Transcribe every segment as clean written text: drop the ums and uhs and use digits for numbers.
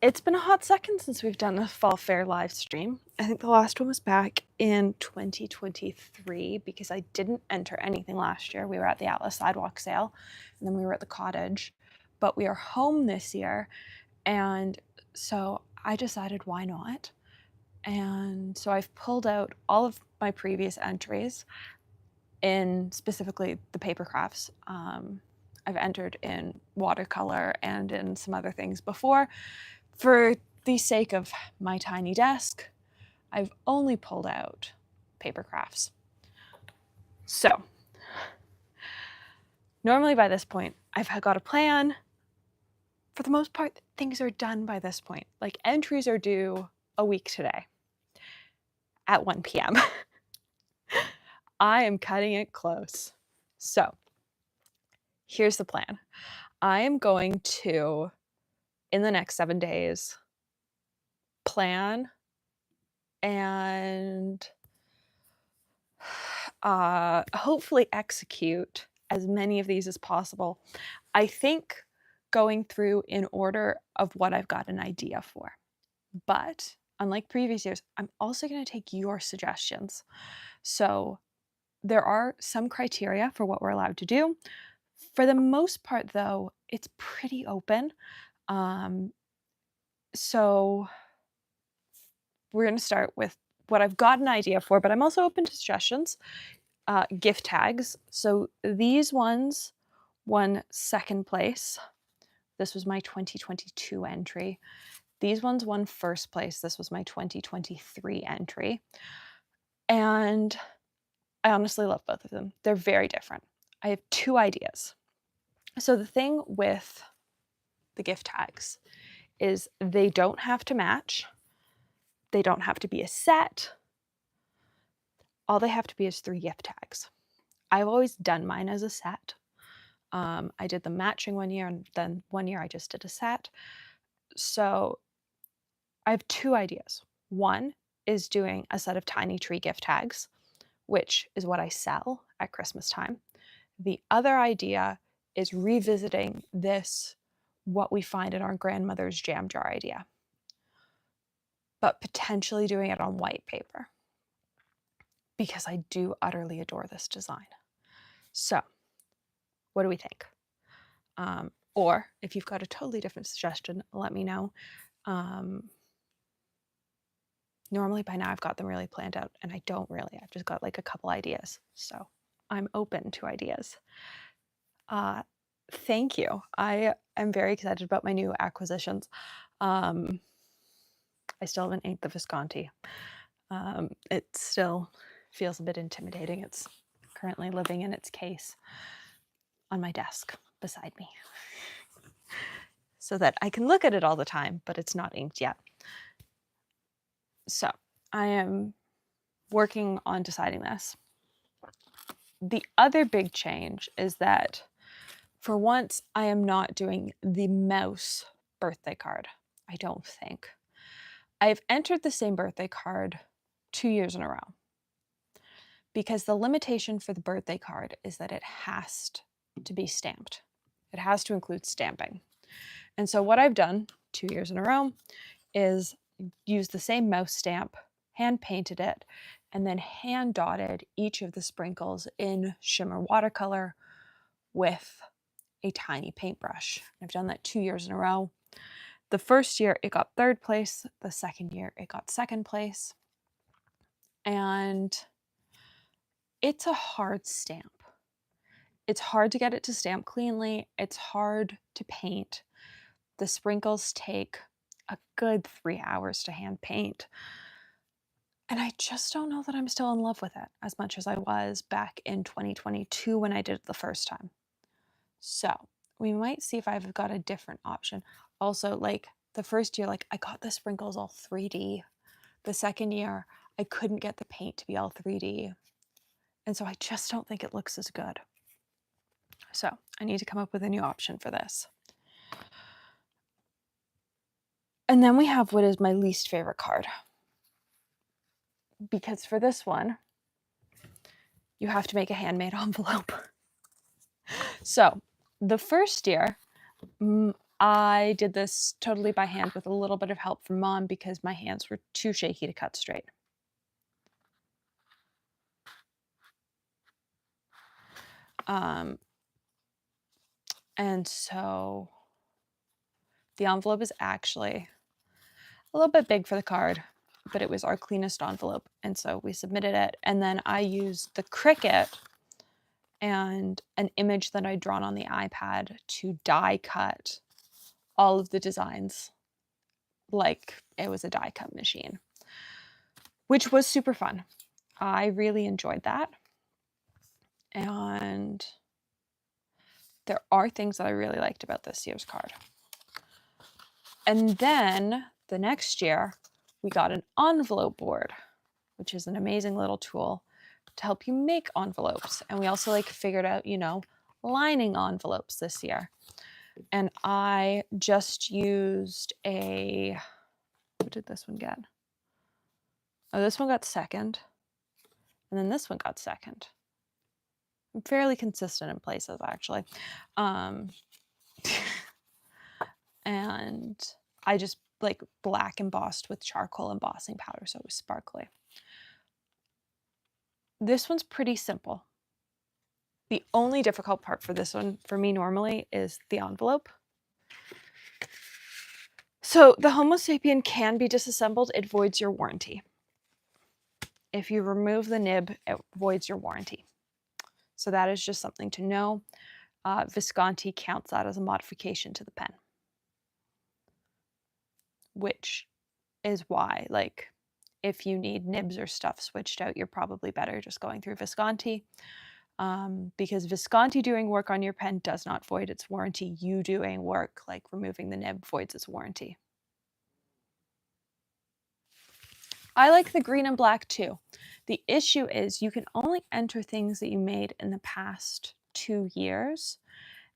It's been a hot second since we've done a fall fair live stream. I think the last one was back in 2023 because I didn't enter anything last year. We were at the Atlas Sidewalk sale and then we were at the cottage, but we are home this year. And so I decided why not? And so I've pulled out all of my previous entries in specifically the paper crafts. I've entered in watercolor and in some other things before. For the sake of my tiny desk, I've only pulled out paper crafts. So, normally by this point, I've got a plan. For the most part, things are done by this point. Like entries are due a week today at 1 p.m. I am cutting it close. So, here's the plan. I am going to, in the next 7 days, plan and hopefully execute as many of these as possible. I think going through in order of what I've got an idea for. But unlike previous years, I'm also going to take your suggestions. So there are some criteria for what we're allowed to do. For the most part, though, it's pretty open. So we're going to start with what I've got an idea for, but I'm also open to suggestions. Gift tags. So these ones won second place. This was my 2022 entry. These ones won first place. This was my 2023 entry. And I honestly love both of them. They're very different. I have two ideas. So the thing with the gift tags is they don't have to match. They don't have to be a set. All they have to be is 3 gift tags. I've always done mine as a set. I did the matching one year, and then one year I just did a set. So I have 2 ideas. One is doing a set of tiny tree gift tags, which is what I sell at Christmas time. The other idea is revisiting this, what we find in our grandmother's jam jar idea, but potentially doing it on white paper because I do utterly adore this design. So what do we think? Or if you've got a totally different suggestion, let me know. Normally by now I've got them really planned out, and I don't really. I've just got like a couple ideas. So I'm open to ideas. Thank you. I am very excited about my new acquisitions. I still haven't inked the Visconti. It still feels a bit intimidating. It's currently living in its case on my desk beside me so that I can look at it all the time, but it's not inked yet. So I am working on deciding this. The other big change is that for once, I am not doing the mouse birthday card, I don't think. I've entered the same birthday card 2 years in a row because the limitation for the birthday card is that it has to be stamped. It has to include stamping. And so what I've done 2 years in a row is use the same mouse stamp, hand painted it, and then hand dotted each of the sprinkles in shimmer watercolor with a tiny paintbrush. I've done that 2 years in a row. The first year it got 3rd place. The second year it got 2nd place. And it's a hard stamp. It's hard to get it to stamp cleanly. It's hard to paint. The sprinkles take a good 3 hours to hand paint. And I just don't know that I'm still in love with it as much as I was back in 2022 when I did it the first time. So we might see if I've got a different option. Also, like the first year, like I got the sprinkles all 3D. The second year, I couldn't get the paint to be all 3D. And so I just don't think it looks as good. So I need to come up with a new option for this. And then we have what is my least favorite card. Because for this one, you have to make a handmade envelope. So the first year, I did this totally by hand with a little bit of help from Mom because my hands were too shaky to cut straight. And so the envelope is actually a little bit big for the card, but it was our cleanest envelope. And so we submitted it. And then I used the Cricut and an image that I'd drawn on the iPad to die cut all of the designs like it was a die cut machine, which was super fun. I really enjoyed that. And there are things that I really liked about this year's card. And then the next year, we got an envelope board, which is an amazing little tool to help you make envelopes. And we also like figured out, you know, lining envelopes this year. And I just used a, what did this one get? Oh, this one got second. And then this one got second. I'm fairly consistent in places, actually. And I just like black embossed with charcoal embossing powder, so it was sparkly. This one's pretty simple. The only difficult part for this one, for me normally, is the envelope. So the Homo sapien can be disassembled. It voids your warranty. If you remove the nib, it voids your warranty. So that is just something to know. Visconti counts that as a modification to the pen, which is why, like, if you need nibs or stuff switched out, you're probably better just going through Visconti, because Visconti doing work on your pen does not void its warranty. You doing work like removing the nib voids its warranty. I like the green and black too. The issue is you can only enter things that you made in the past 2 years.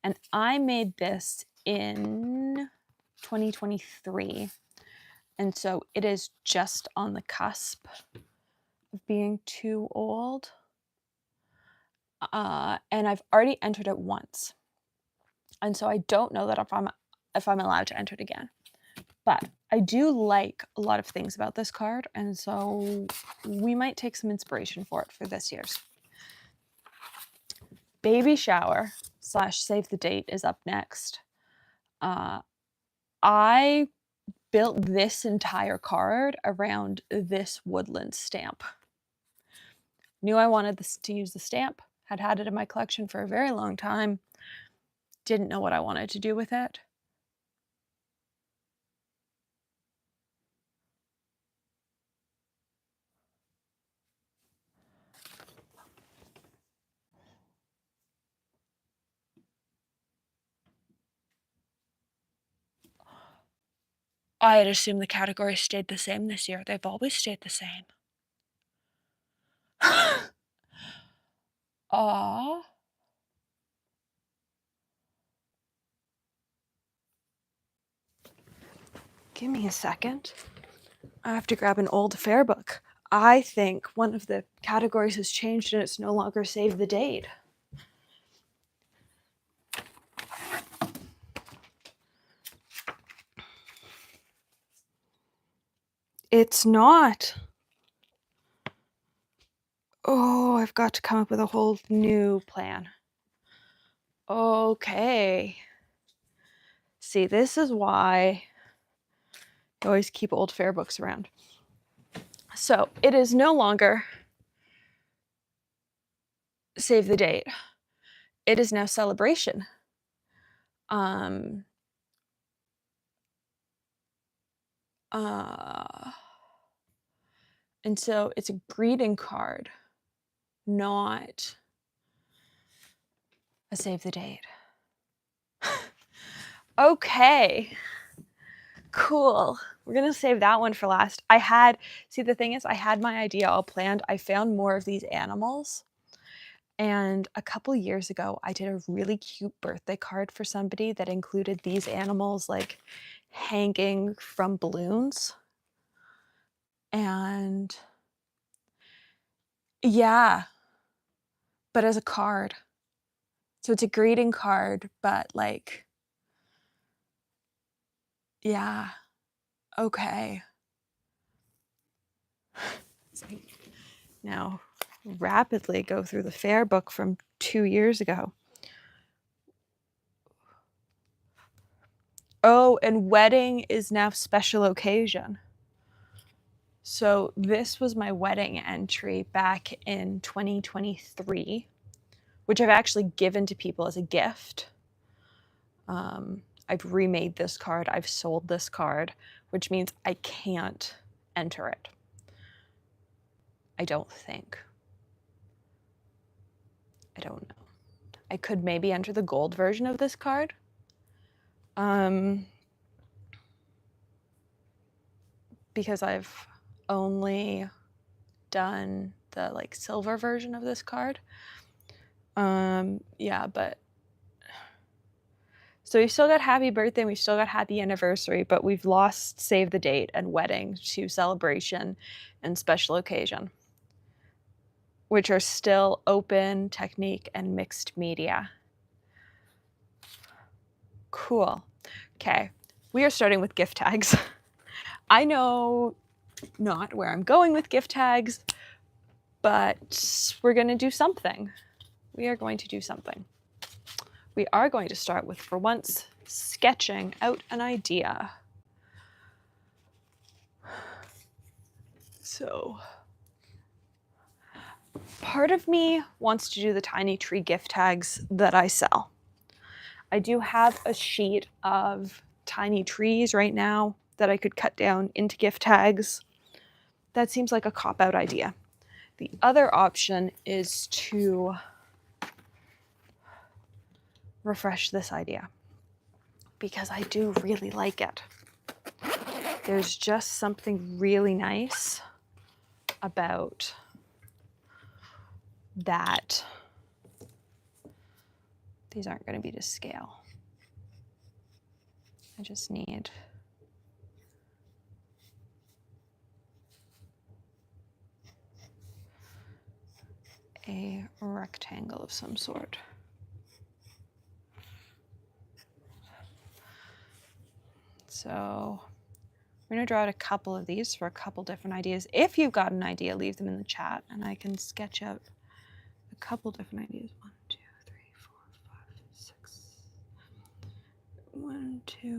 And I made this in 2023. And so it is just on the cusp of being too old. And I've already entered it once. And so I don't know that if I'm allowed to enter it again. But I do like a lot of things about this card, and so we might take some inspiration for it for this year's. Baby shower / save the date is up next. I built this entire card around this woodland stamp. Knew I wanted to use the stamp, had it in my collection for a very long time, didn't know what I wanted to do with it. I had assumed the categories stayed the same this year. They've always stayed the same. Aw. Give me a second. I have to grab an old fair book. I think one of the categories has changed and it's no longer save the date. It's not. Oh, I've got to come up with a whole new plan. Okay. See, this is why I always keep old fair books around. So it is no longer save the date. It is now celebration. And so it's a greeting card, not a save the date. Okay, cool. We're gonna save that one for last. See, the thing is, I had my idea all planned. I found more of these animals. And a couple years ago, I did a really cute birthday card for somebody that included these animals like hanging from balloons. And yeah, but as a card. So it's a greeting card, but like Yeah. Okay. So now rapidly go through the fair book from 2 years ago. Oh, and wedding is now special occasion. So this was my wedding entry back in 2023, which I've actually given to people as a gift. I've remade this card. I've sold this card, which means I can't enter it. I don't think. I don't know. I could maybe enter the gold version of this card. Because I've only done the like silver version of this card. Yeah, but so we've still got happy birthday and we've still got happy anniversary, but we've lost save the date and wedding to celebration and special occasion, which are still open, technique, and mixed media. Cool. Okay, we are starting with gift tags. I know not where I'm going with gift tags, but we're going to do something. We are going to do something. We are going to start with, for once, sketching out an idea. So, part of me wants to do the tiny tree gift tags that I sell. I do have a sheet of tiny trees right now that I could cut down into gift tags. That seems like a cop-out idea. The other option is to refresh this idea because I do really like it. There's just something really nice about that. These aren't going to be to scale. I just need a rectangle of some sort. So we're going to draw out a couple of these for a couple different ideas. If you've got an idea, leave them in the chat and I can sketch out a couple different ideas. 1, 2, 3, 4, 5, 6. 1, 2, 3.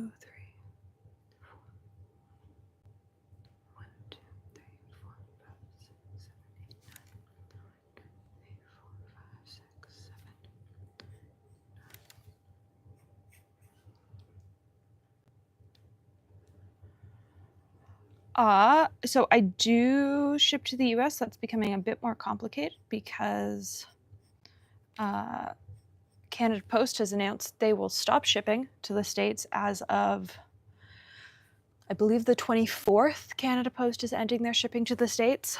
1, 2, 3, 4, 5, 6, 7, 8, 9, 8, 4, 5, 6, 7. So I do ship to the US. That's becoming a bit more complicated because Canada Post has announced they will stop shipping to the States as of, I believe, the 24th. Canada Post is ending their shipping to the States.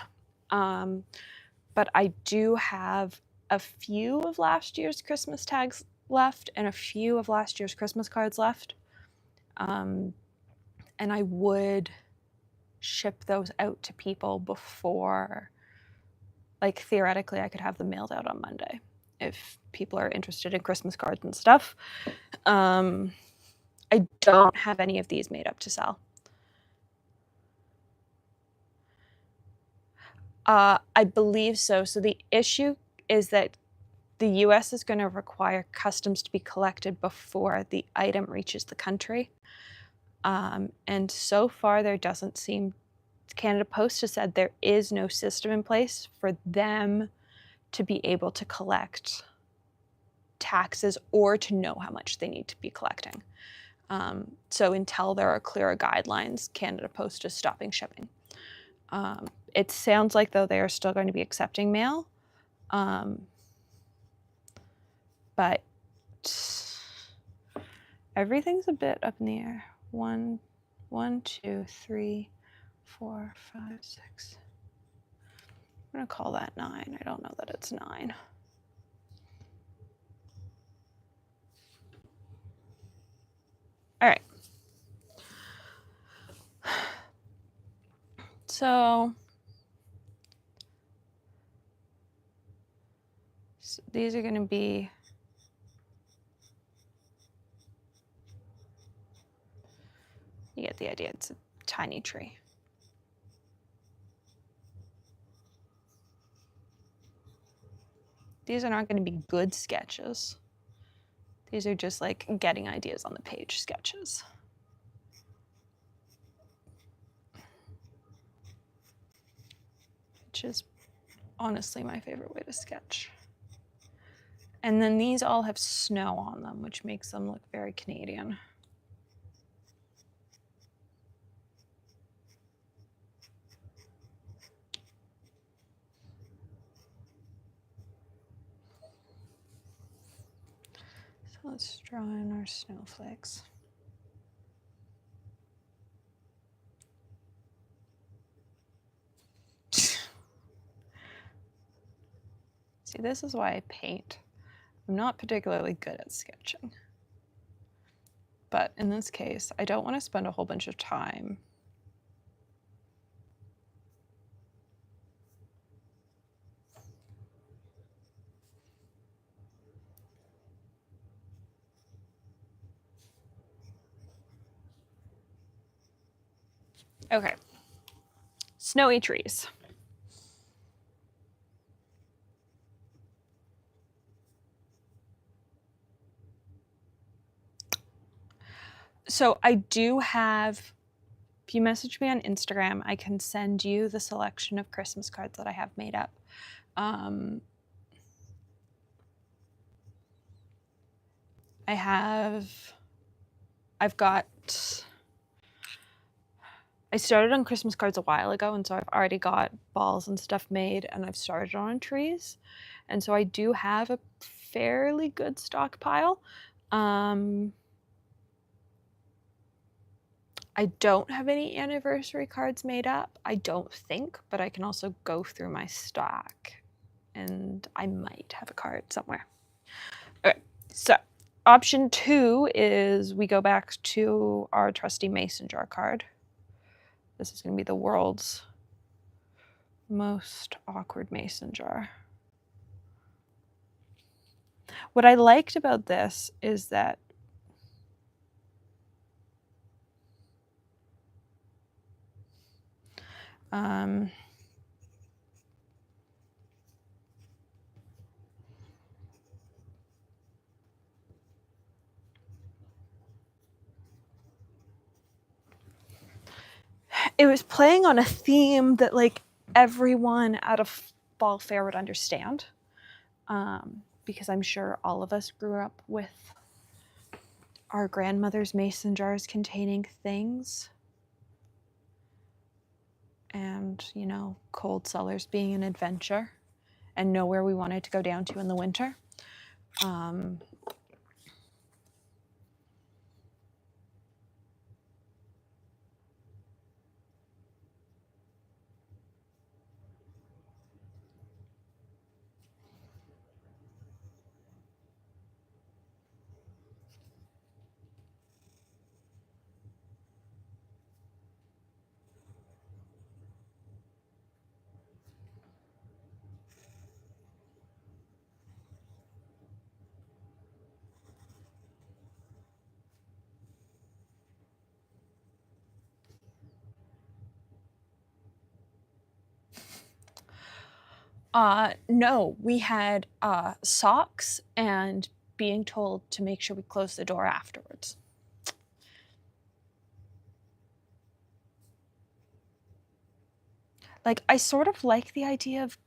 But I do have a few of last year's Christmas tags left and a few of last year's Christmas cards left. And I would ship those out to people before, like theoretically, I could have them mailed out on Monday if people are interested in Christmas cards and stuff. I don't have any of these made up to sell. I believe so. So the issue is that the US is going to require customs to be collected before the item reaches the country. And so far, there doesn't seem, Canada Post has said there is no system in place for them to be able to collect taxes or to know how much they need to be collecting. So until there are clearer guidelines, Canada Post is stopping shipping. It sounds like, though, they are still going to be accepting mail. But everything's a bit up in the air. 1, 2, 3, 4, 5, 6. I'm going to call that 9. I don't know that it's 9. All right. So these are going to be the idea. It's a tiny tree. These are not going to be good sketches. These are just like getting ideas on the page sketches. Which is honestly my favorite way to sketch. And then these all have snow on them, which makes them look very Canadian. So let's draw in our snowflakes. See, this is why I paint. I'm not particularly good at sketching. But in this case, I don't want to spend a whole bunch of time Okay. Snowy trees. So I do have, if you message me on Instagram, I can send you the selection of Christmas cards that I have made up. I started on Christmas cards a while ago, and so I've already got balls and stuff made, and I've started on trees. And so I do have a fairly good stockpile. I don't have any anniversary cards made up, I don't think, but I can also go through my stock, and I might have a card somewhere. Okay, so option 2 is we go back to our trusty mason jar card. This is going to be the world's most awkward mason jar. What I liked about this is that it was playing on a theme that like everyone at a fall fair would understand, because I'm sure all of us grew up with our grandmother's mason jars containing things, and you know, cold cellars being an adventure and nowhere we wanted to go down to in the winter. No, we had socks and being told to make sure we close the door afterwards. Like, I sort of like the idea of,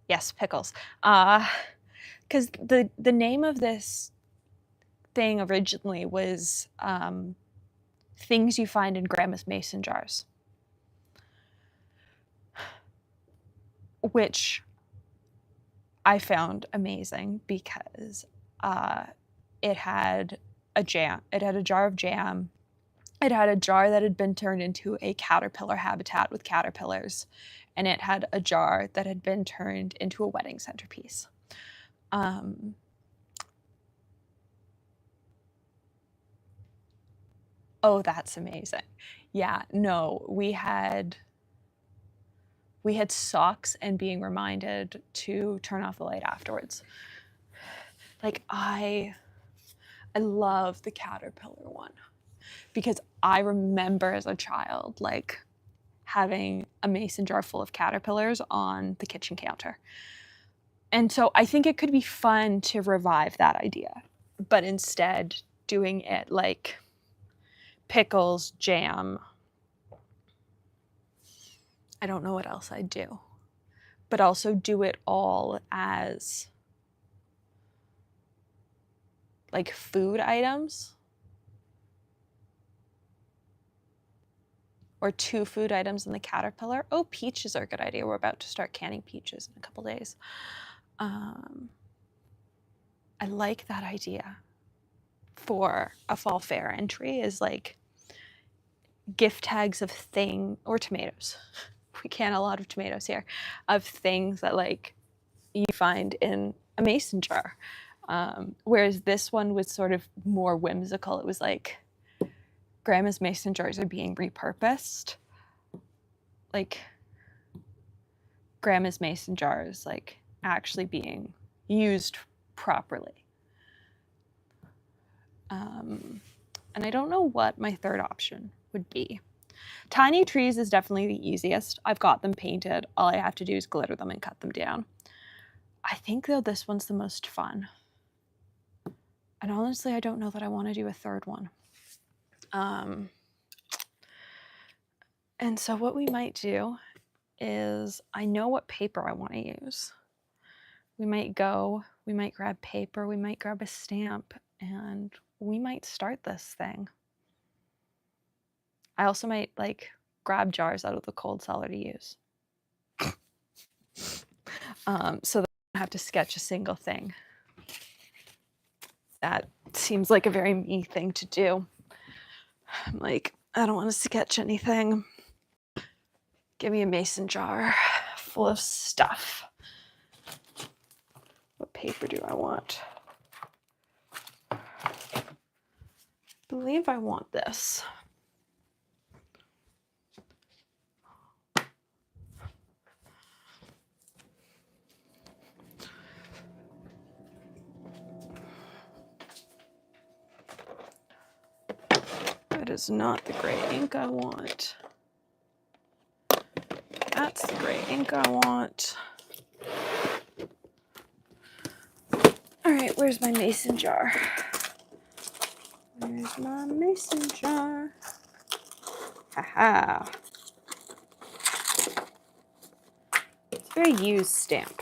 yes, pickles. Because the name of this thing originally was things you find in Grandma's mason jars, which I found amazing because it had a jam. It had a jar of jam. It had a jar that had been turned into a caterpillar habitat with caterpillars, and it had a jar that had been turned into a wedding centerpiece. Oh, that's amazing. Yeah, no, we had socks and being reminded to turn off the light afterwards. Like, I love the caterpillar one because I remember as a child, like, having a mason jar full of caterpillars on the kitchen counter. And so I think it could be fun to revive that idea, but instead doing it like pickles, jam. I don't know what else I'd do, but also do it all as like food items, or 2 food items in the caterpillar. Oh, peaches are a good idea. We're about to start canning peaches in a couple days. I like that idea for a fall fair entry, is like gift tags of or tomatoes. We can a lot of tomatoes here, of things that like you find in a mason jar. Whereas this one was sort of more whimsical. It was like grandma's mason jars are being repurposed. Like grandma's mason jars like actually being used properly. And I don't know what my third option would be. Tiny trees is definitely the easiest. I've got them painted. All I have to do is glitter them and cut them down. I think, though, this one's the most fun. And honestly, I don't know that I want to do a third one. And so what we might do is, I know what paper I want to use. We might grab paper, we might grab a stamp, and we might start this thing. I also might like grab jars out of the cold cellar to use. So that I don't have to sketch a single thing. That seems like a very me thing to do. I'm like, I don't want to sketch anything. Give me a mason jar full of stuff. What paper do I want? I believe I want this. That is not the gray ink I want. That's the gray ink I want. All right, where's my mason jar? Where's my mason jar? Haha. It's a very used stamp.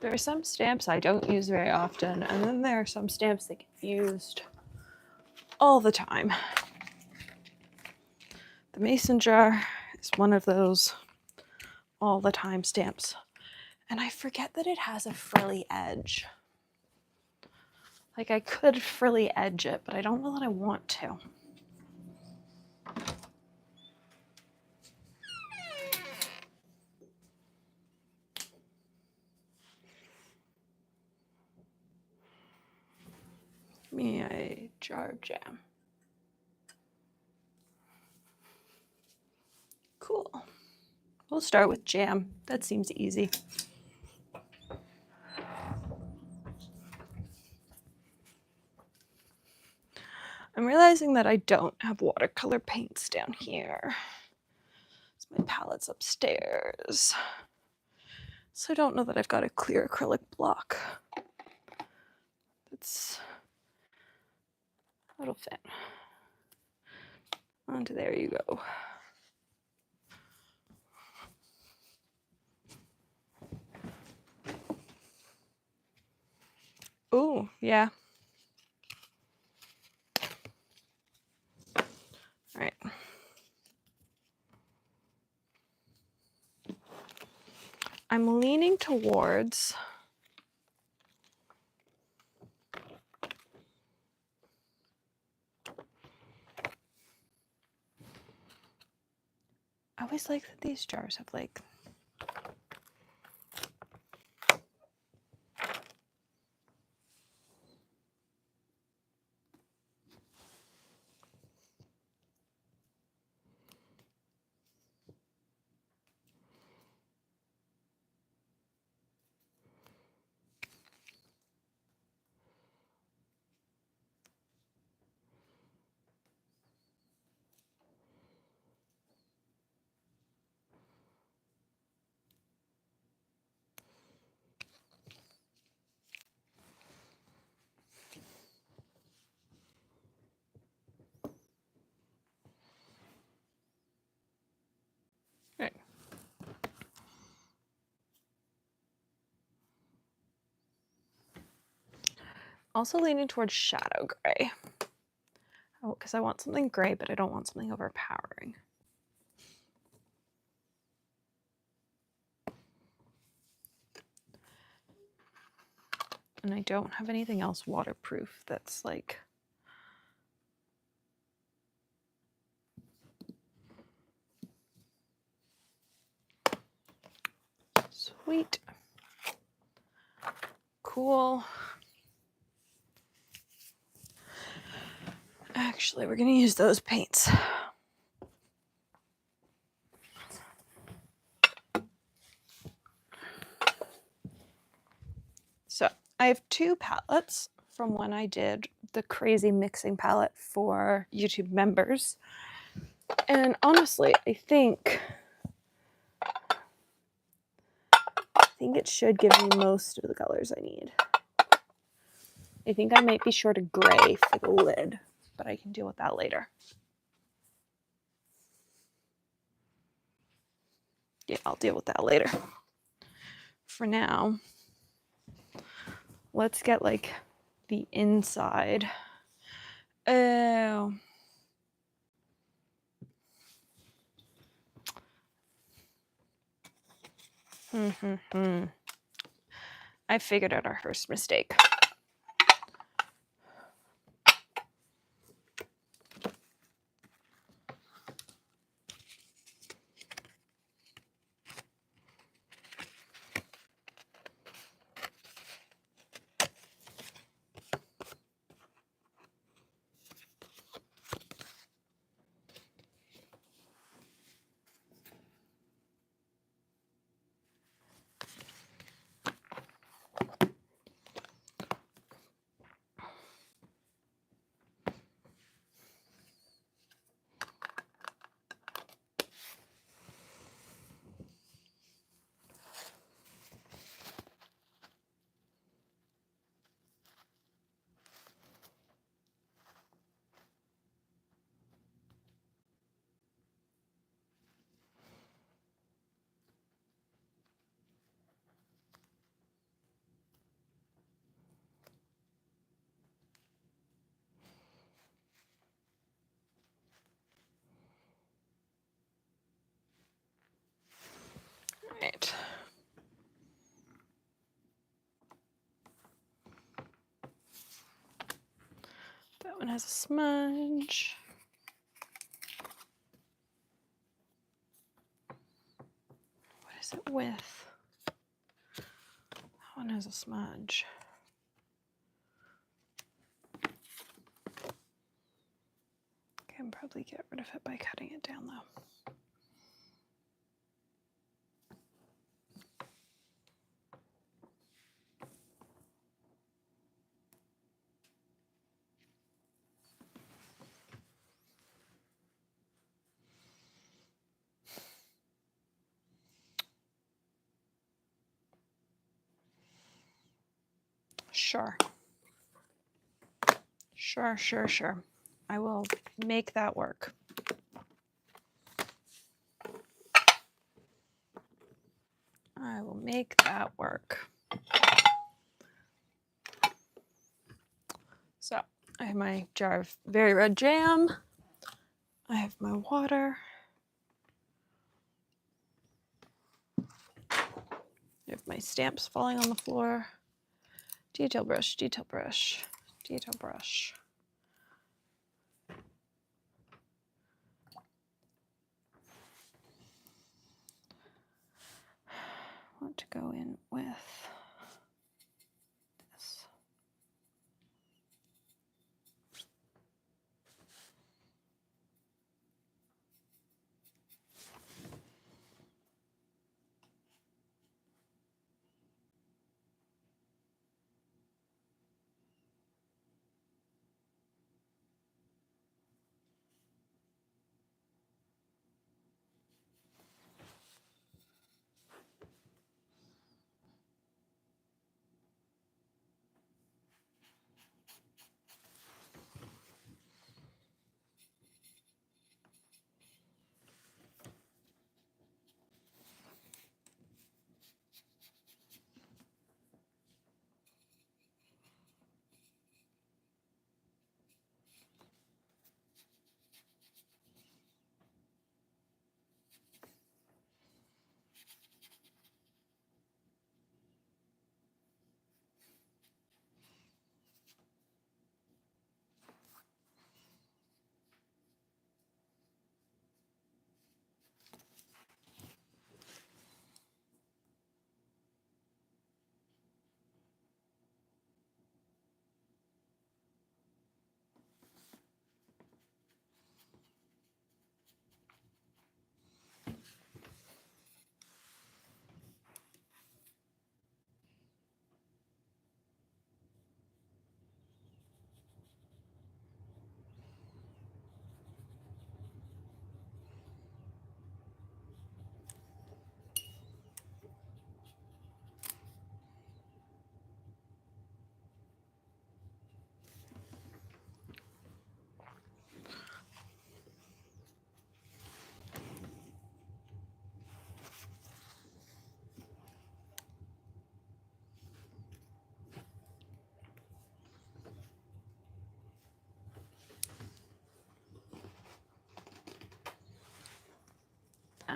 There are some stamps I don't use very often, and then there are some stamps that get used all the time. The mason jar is one of those all the time stamps. And I forget that it has a frilly edge. Like, I could frilly edge it, but I don't know that I want to. Give me a jar of jam. Cool. We'll start with jam. That seems easy. I'm realizing that I don't have watercolor paints down here. So my palette's upstairs. So I don't know that I've got a clear acrylic block. That'll fit. Onto there you go. Oh, yeah. All right. I'm leaning towards I always like that these jars have like Also leaning towards shadow gray. Oh, because I want something gray, but I don't want something overpowering. And I don't have anything else waterproof that's like... Sweet. Cool. Actually, we're going to use those paints. So I have two palettes from when I did the crazy mixing palette for YouTube members. And honestly, I think it should give me most of the colors I need. I think I might be short of gray for the lid, but I can deal with that later. Yeah, I'll deal with that later. For now, let's get like the inside. Oh. I figured out our first mistake. Right. That one has a smudge. What is it with? That one has a smudge. Can probably get rid of it by cutting it down though. Sure. Sure. I will make that work. I will make that work. So I have my jar of very red jam. I have my water. I have my stamps falling on the floor. Detail brush, detail brush, detail brush. I want to go in with this.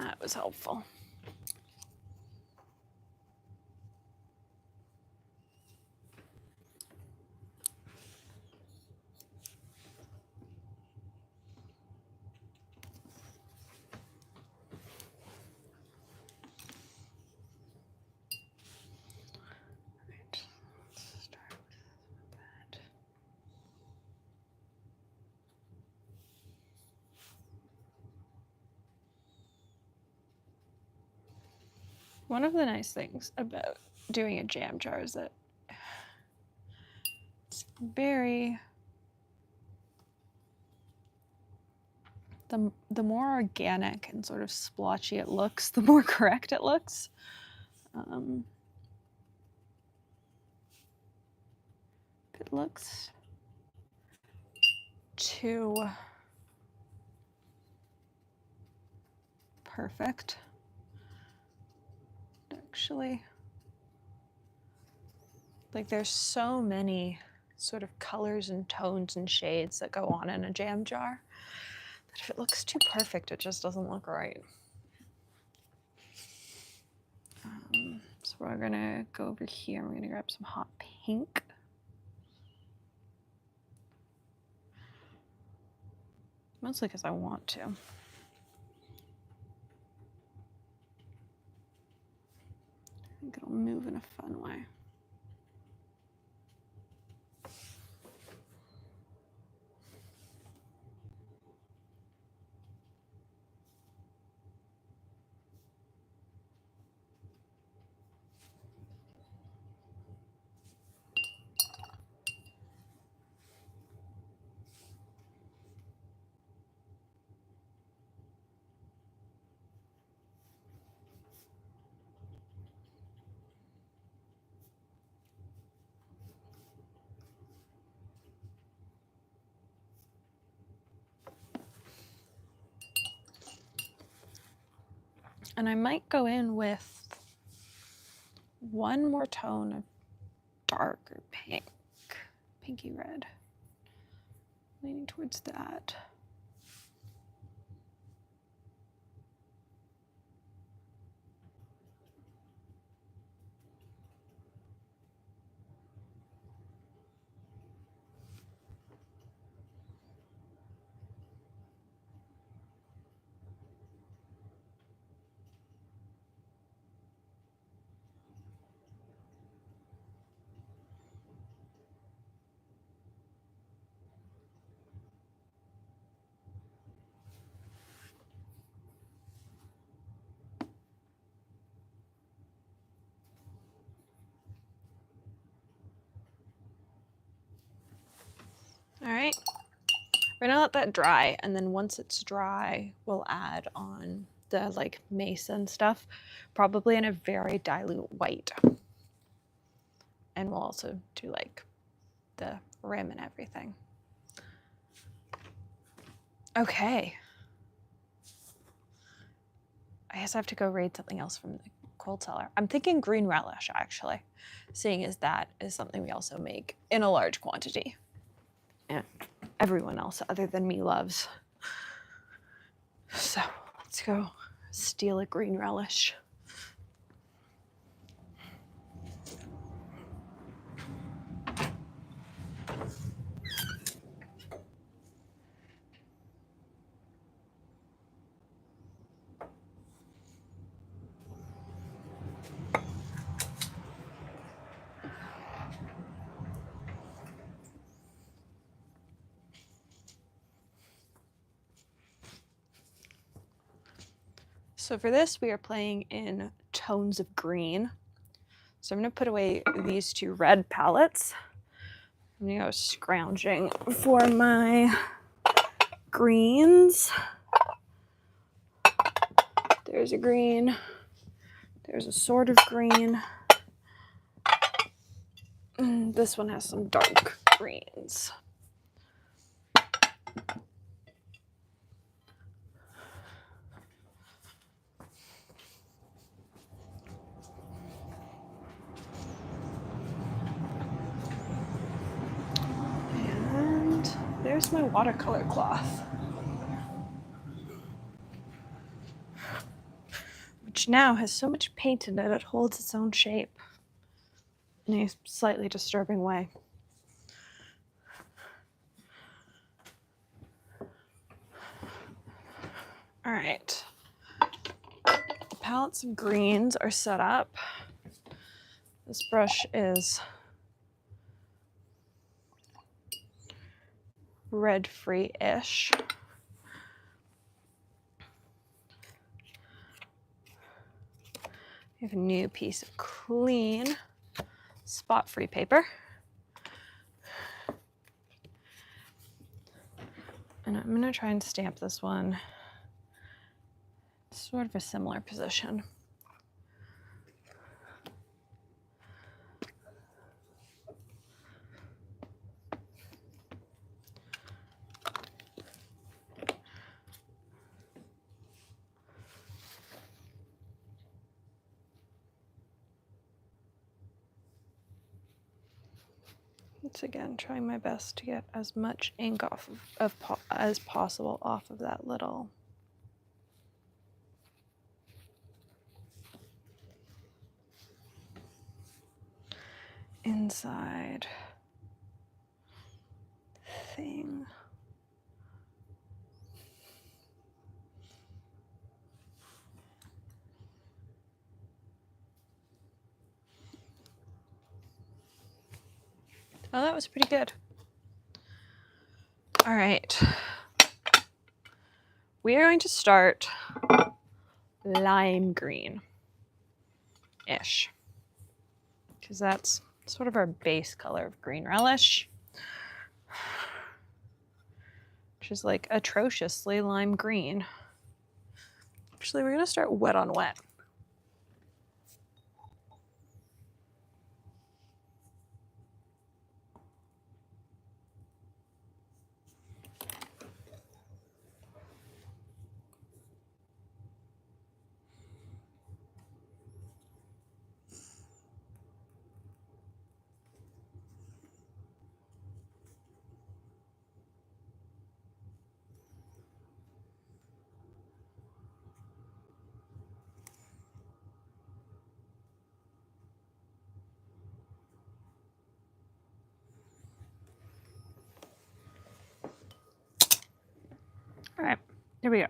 That was helpful. One of the nice things about doing a jam jar is that it's very, the more organic and sort of splotchy it looks, the more correct it looks. If it looks too perfect, actually, like there's so many sort of colors and tones and shades that go on in a jam jar that if it looks too perfect, it just doesn't look right. So we're gonna go over here. We're gonna grab some hot pink. Mostly because I want to. I think it'll move in a fun way. And I might go in with one more tone of darker pink, pinky red, leaning towards that. All right, we're gonna let that dry, and then once it's dry, we'll add on the like mason stuff, probably in a very dilute white. And we'll also do like the rim and everything. Okay. I guess I have to go raid something else from the cold cellar. I'm thinking green relish, actually, seeing as that is something we also make in a large quantity. And everyone else other than me loves. So let's go steal a green relish. So for this, we are playing in tones of green. So I'm gonna put away these two red palettes. I'm gonna go scrounging for my greens. There's a green. There's a sort of green. This one has some dark greens. And there's my watercolor cloth. which now has so much paint in it, it holds its own shape in a slightly disturbing way. All right, the palettes of greens are set up. This brush is red-free-ish. We have a new piece of clean spot-free paper. And I'm going to try and stamp this one sort of a similar position. Once again, trying my best to get as much ink off as possible off of that little inside thing. Oh, that was pretty good. All right. We are going to start lime green-ish, because that's sort of our base color of green relish, which is like atrociously lime green. Actually, we're going to start wet on wet. All right, here we go.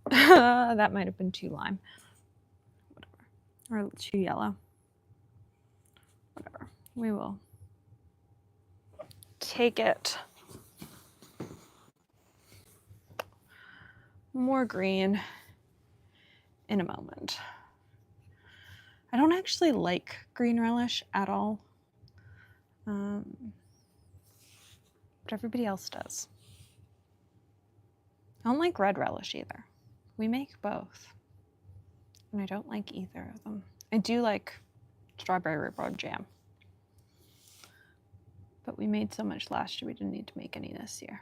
That might have been too lime. Whatever. Or too yellow. Whatever. We will take it more green in a moment. I don't actually like green relish at all, but everybody else does. I don't like red relish either. We make both, and I don't like either of them. I do like strawberry rhubarb jam, but we made so much last year we didn't need to make any this year.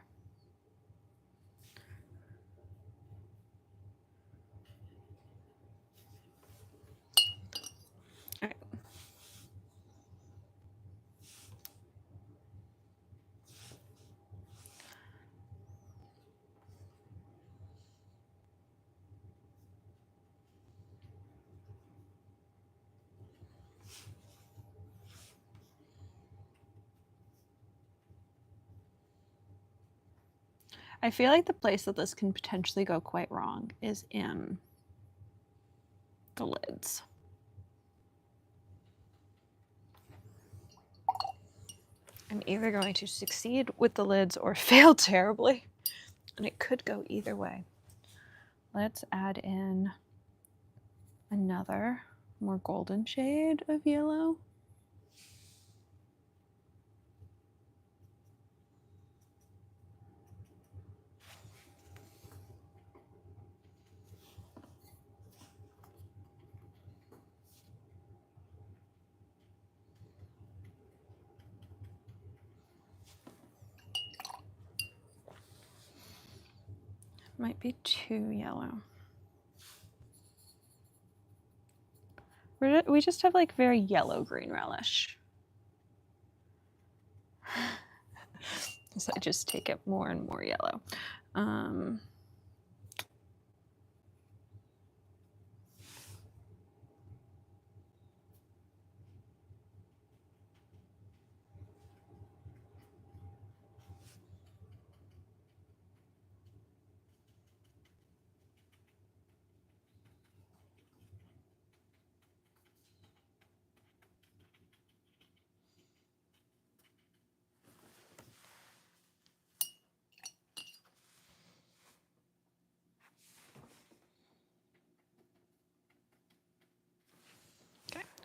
All right. I feel like the place that this can potentially go quite wrong is in the lids. I'm either going to succeed with the lids or fail terribly, and it could go either way. Let's add in another more golden shade of yellow. Might be too yellow. We just have like very yellow green relish. So I just take it more and more yellow.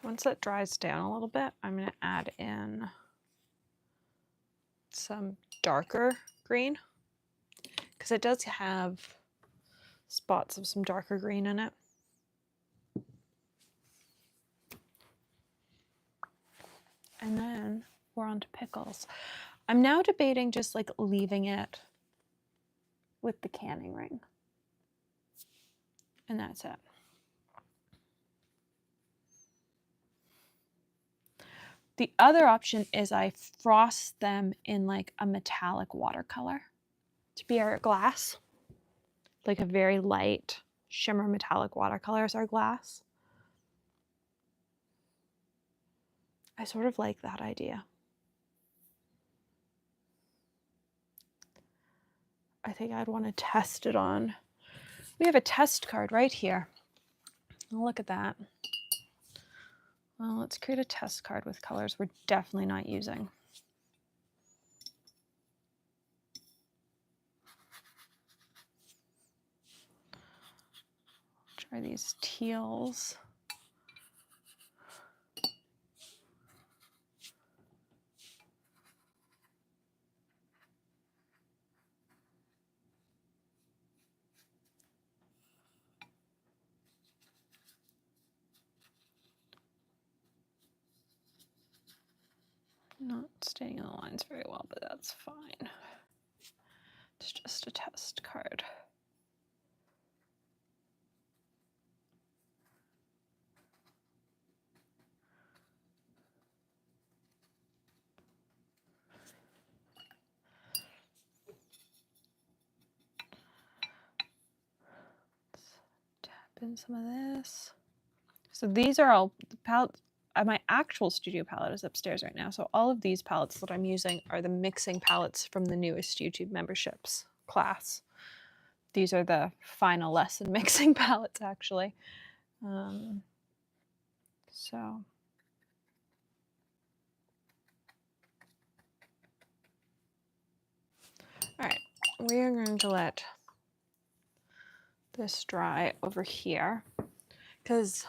Once that dries down a little bit, I'm going to add in some darker green because it does have spots of some darker green in it. And then we're on to pickles. I'm now debating just like leaving it with the canning ring. And that's it. The other option is I frost them in like a metallic watercolor to be our glass, like a very light shimmer metallic watercolor as our glass. I sort of like that idea. I think I'd want to test it on. We have a test card right here. Look at that. Well, let's create a test card with colors we're definitely not using. Try these teals. Not staying in the lines very well, but that's fine. It's just a test card. Let's tap in some of this. So these are all the palettes. My actual studio palette is upstairs right now. So all of these palettes that I'm using are the mixing palettes from the newest YouTube memberships class. These are the final lesson mixing palettes, actually. So all right, we are going to let this dry over here because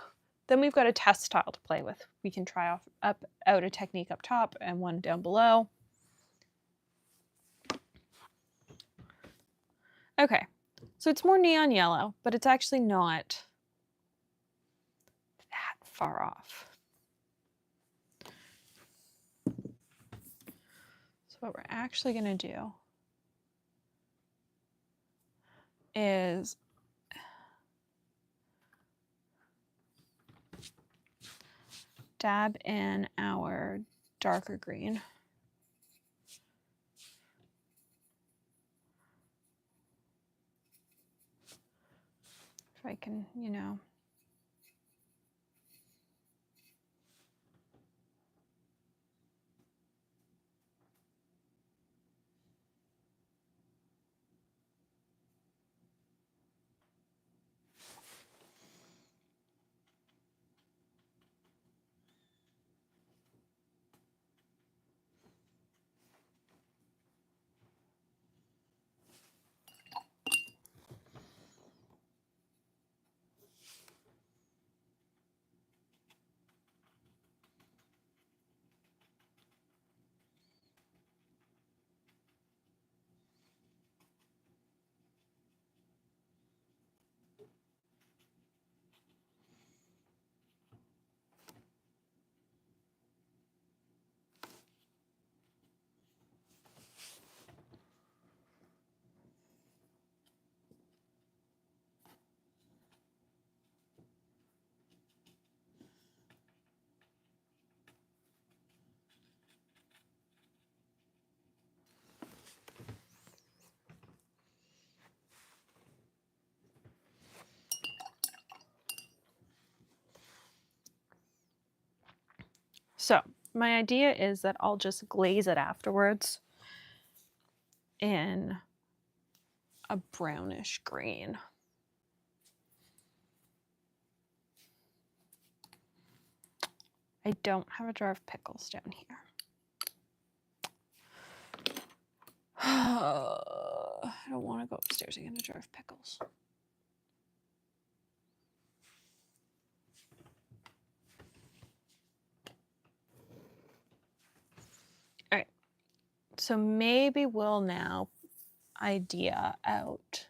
then we've got a test tile to play with. We can try out a technique up top and one down below. Okay, so it's more neon yellow, but it's actually not that far off. So what we're actually going to do is dab in our darker green. If I can, you know. So my idea is that I'll just glaze it afterwards in a brownish green. I don't have a jar of pickles down here. I don't want to go upstairs and get a jar of pickles. So maybe we'll now idea out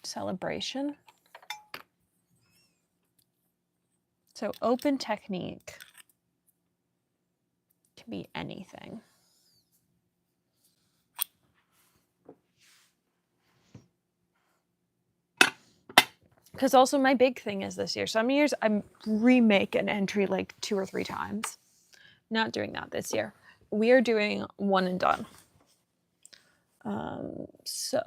celebration. So open technique can be anything. Because also my big thing is this year, some years I remake an entry like 2 or 3 times. Not doing that this year. We are doing one and done. So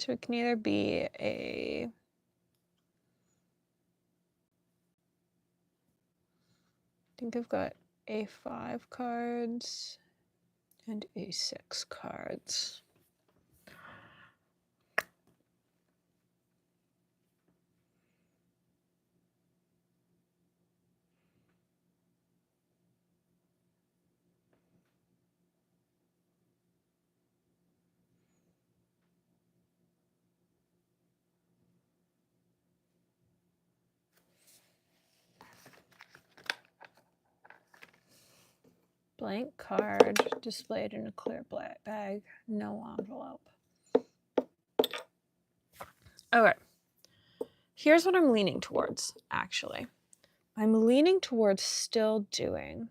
it can either be I think I've got A5 cards and A6 cards. Blank card displayed in a clear black bag, no envelope. Okay. Here's what I'm leaning towards, actually. I'm leaning towards still doing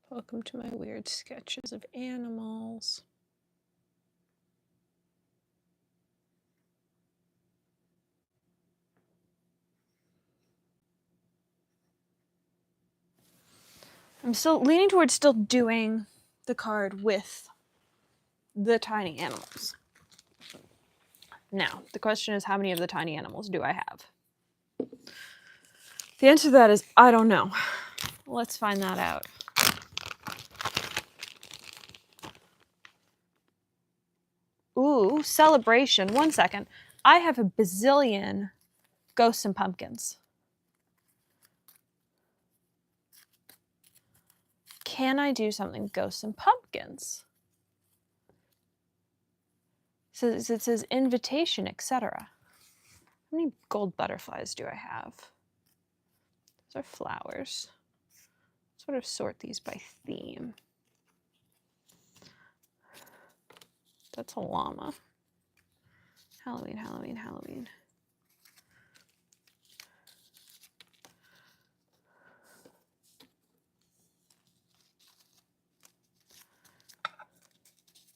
welcome to my weird sketches of animals. I'm still leaning towards still doing the card with the tiny animals. Now, the question is, how many of the tiny animals do I have? The answer to that is, I don't know. Let's find that out. Ooh, celebration. 1 second. I have a bazillion ghosts and pumpkins. Can I do something with ghosts and pumpkins? So it says invitation, etc. How many gold butterflies do I have? Those are flowers. Sort of sort these by theme. That's a llama. Halloween, Halloween, Halloween.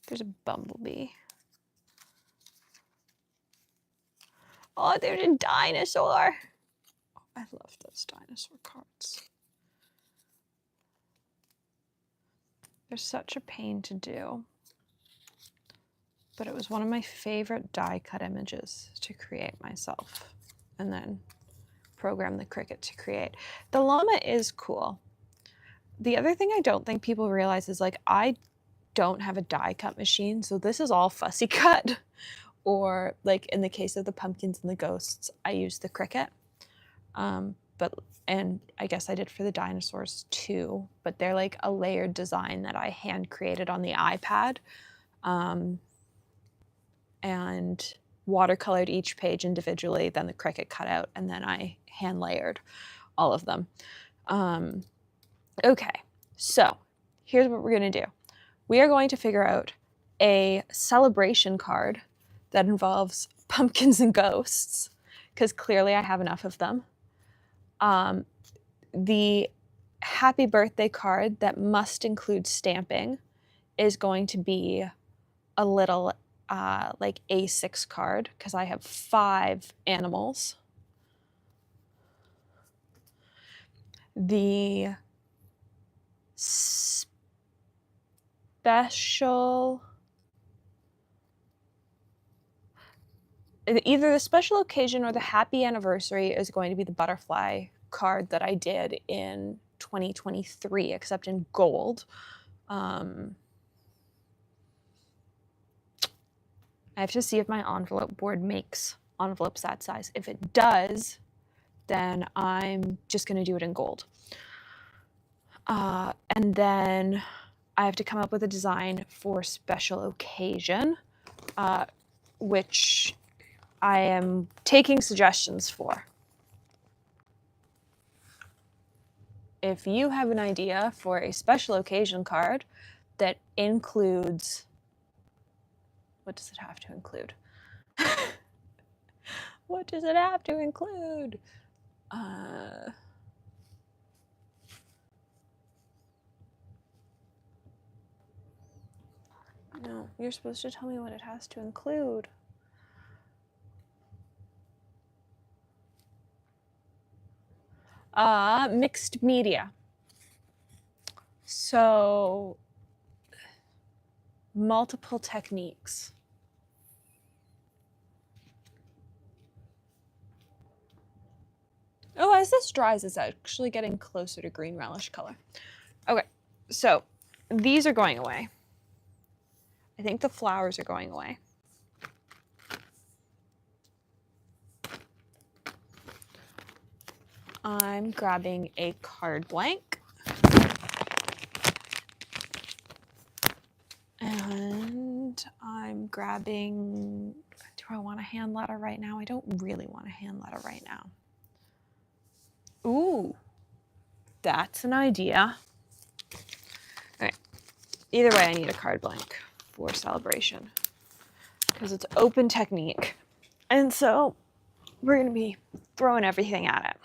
There's a bumblebee. Oh, there's a dinosaur. Oh, I love those dinosaur cards. They're such a pain to do. But it was one of my favorite die cut images to create myself and then program the Cricut to create. The llama is cool. The other thing I don't think people realize is like I don't have a die cut machine, so this is all fussy cut. Or like in the case of the pumpkins and the ghosts, I use the Cricut. And I guess I did for the dinosaurs too, but they're like a layered design that I hand created on the iPad. And watercolored each page individually, then the Cricut cut out, and then I hand layered all of them. Okay, so here's what we're gonna do. We are going to figure out a celebration card that involves pumpkins and ghosts, because clearly I have enough of them. The happy birthday card that must include stamping is going to be a little like A6 card because I have 5 animals. The special, either the special occasion or the happy anniversary is going to be the butterfly card that I did in 2023, except in gold. I have to see if my envelope board makes envelopes that size. If it does, then I'm just going to do it in gold. And then I have to come up with a design for special occasion, which I am taking suggestions for. If you have an idea for a special occasion card that includes, what does it have to include? What does it have to include? No, you're supposed to tell me what it has to include. Mixed media. So, multiple techniques. Oh, as this dries, it's actually getting closer to green relish color. Okay, so these are going away. I think the flowers are going away. I'm grabbing a card blank. And I'm grabbing, do I want a hand letter right now? I don't really want a hand letter right now. Ooh, that's an idea. Okay, either way, I need a card blank for celebration because it's open technique. And so we're gonna be throwing everything at it.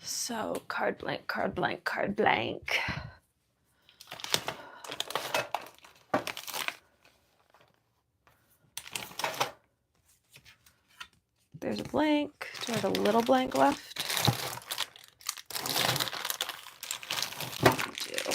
So card blank, card blank, card blank. There's a blank. Do I have a little blank left? I do.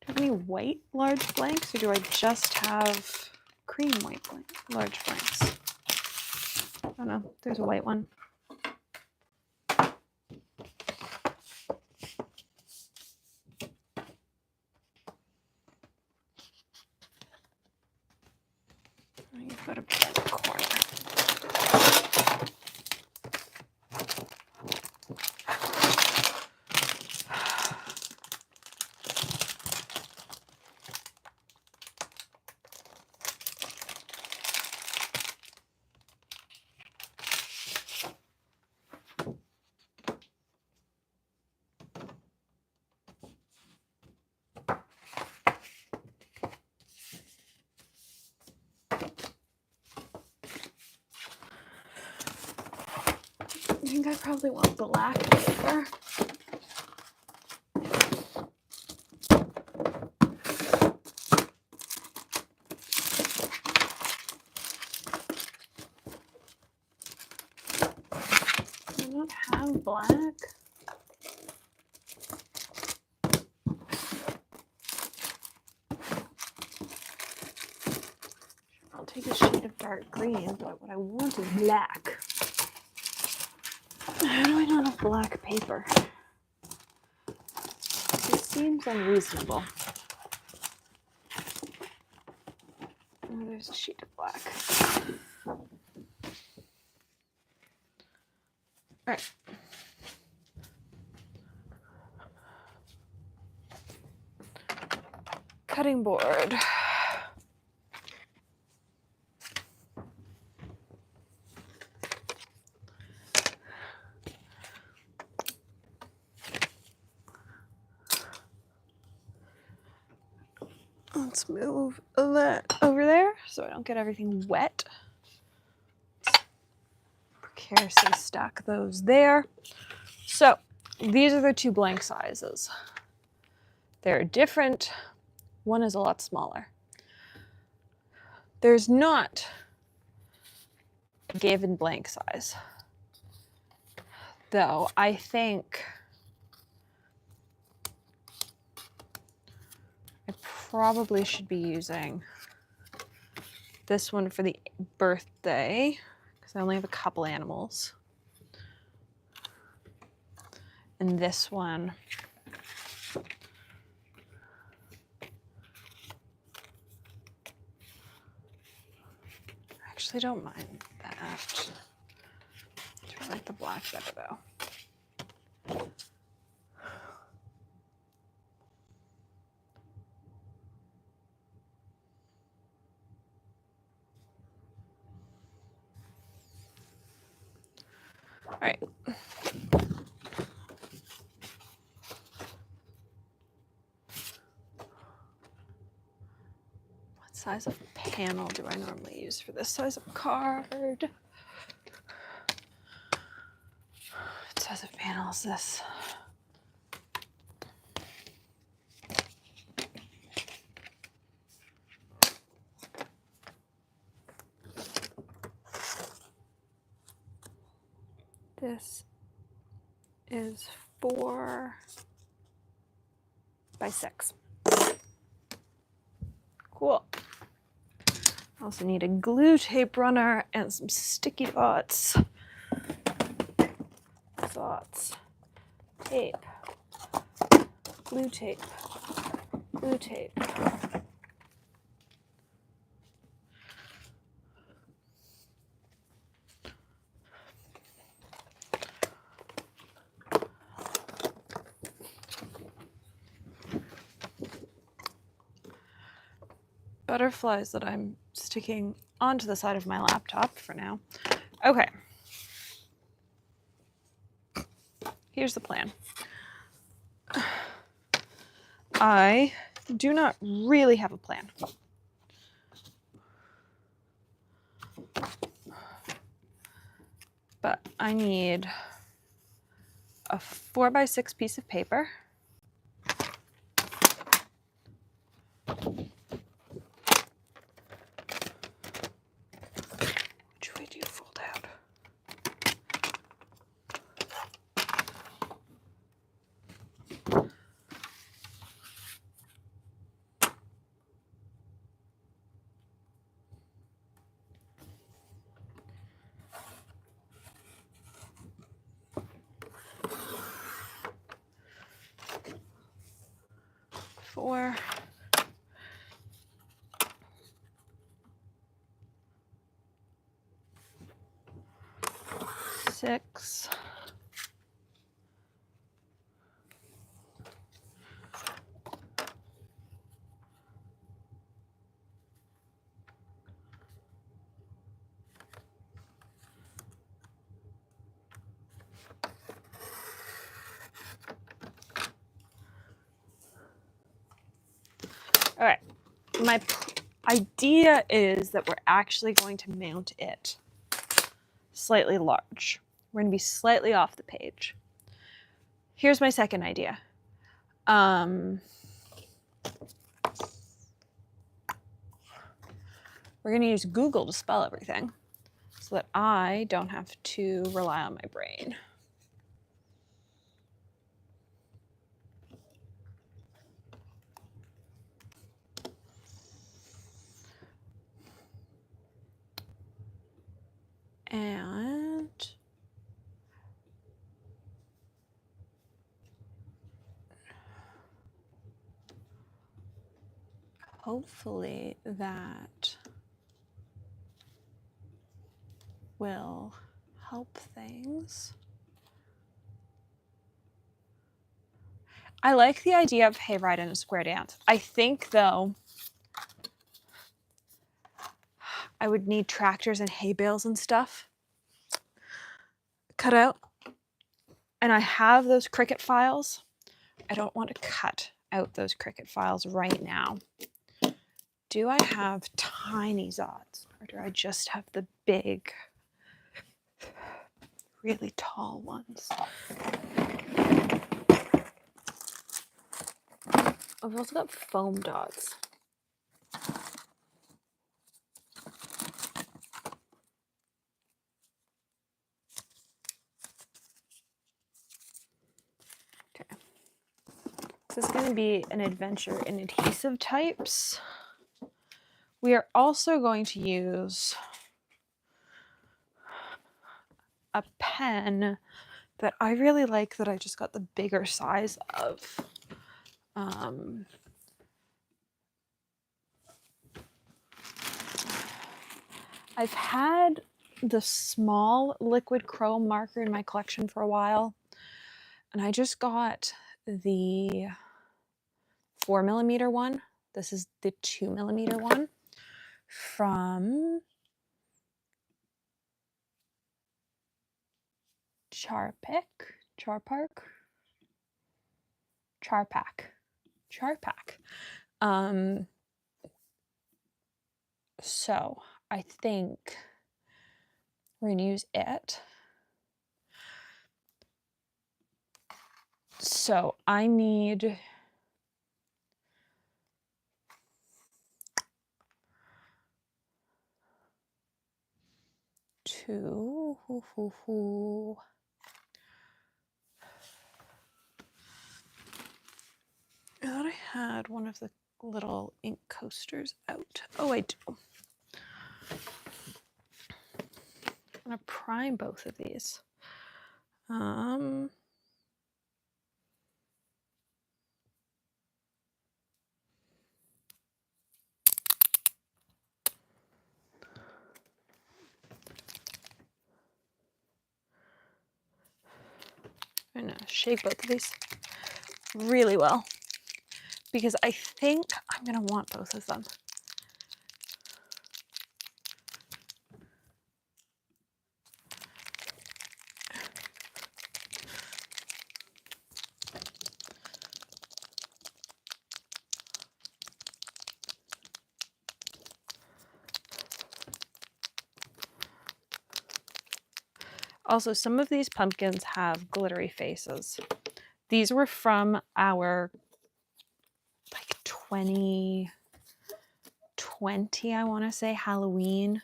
Do I have any white large blanks, or do I just have cream white large blanks? I don't know. There's a white one. You've got to put it in the corner. I think I probably want black paper. I don't have black. I'll take a shade of dark green, but what I want is black. How do I not have black paper? This seems unreasonable. Oh, there's a sheet of black. All right. cutting board. Let's move that over there so I don't get everything wet. Precariously stack those there. So these are the two blank sizes. They're different. One is a lot smaller. There's not a given blank size, though I think I probably should be using this one for the birthday because I only have a couple animals. And this one I actually don't mind that. I like the black better though. All right. What size of panel do I normally use for this size of card? What size of panel is this? This is 4 by 6. Cool. I also need a glue tape runner and some sticky dots. Dots. Tape. Glue tape. Glue tape. Butterflies that I'm sticking onto the side of my laptop for now. Okay. Here's the plan. I do not really have a plan. But I need a 4 by 6 piece of paper. Which way do you fold out? Four. 6. All right, my idea is that we're actually going to mount it slightly large. We're going to be slightly off the page. Here's my second idea. We're going to use Google to spell everything so that I don't have to rely on my brain. And hopefully that will help things. I like the idea of hayride and a square dance. I think, though, I would need tractors and hay bales and stuff cut out. And I have those Cricut files. I don't want to cut out those Cricut files right now. Do I have tiny Zods, or do I just have the big, really tall ones? I've also got foam dots. Okay. This is going to be an adventure in adhesive types. We are also going to use a pen that I really like that I just got the bigger size of. I've had the small liquid chrome marker in my collection for a while, and I just got the 4mm one. This is the 2mm one from Charpak. So I think we're gonna use it. So I need to I thought I had one of the little ink coasters out. Oh, I do. I'm gonna prime both of these. I'm gonna shake both of these really well because I think I'm gonna want both of them. Also, some of these pumpkins have glittery faces. These were from our 2020, I want to say, Halloween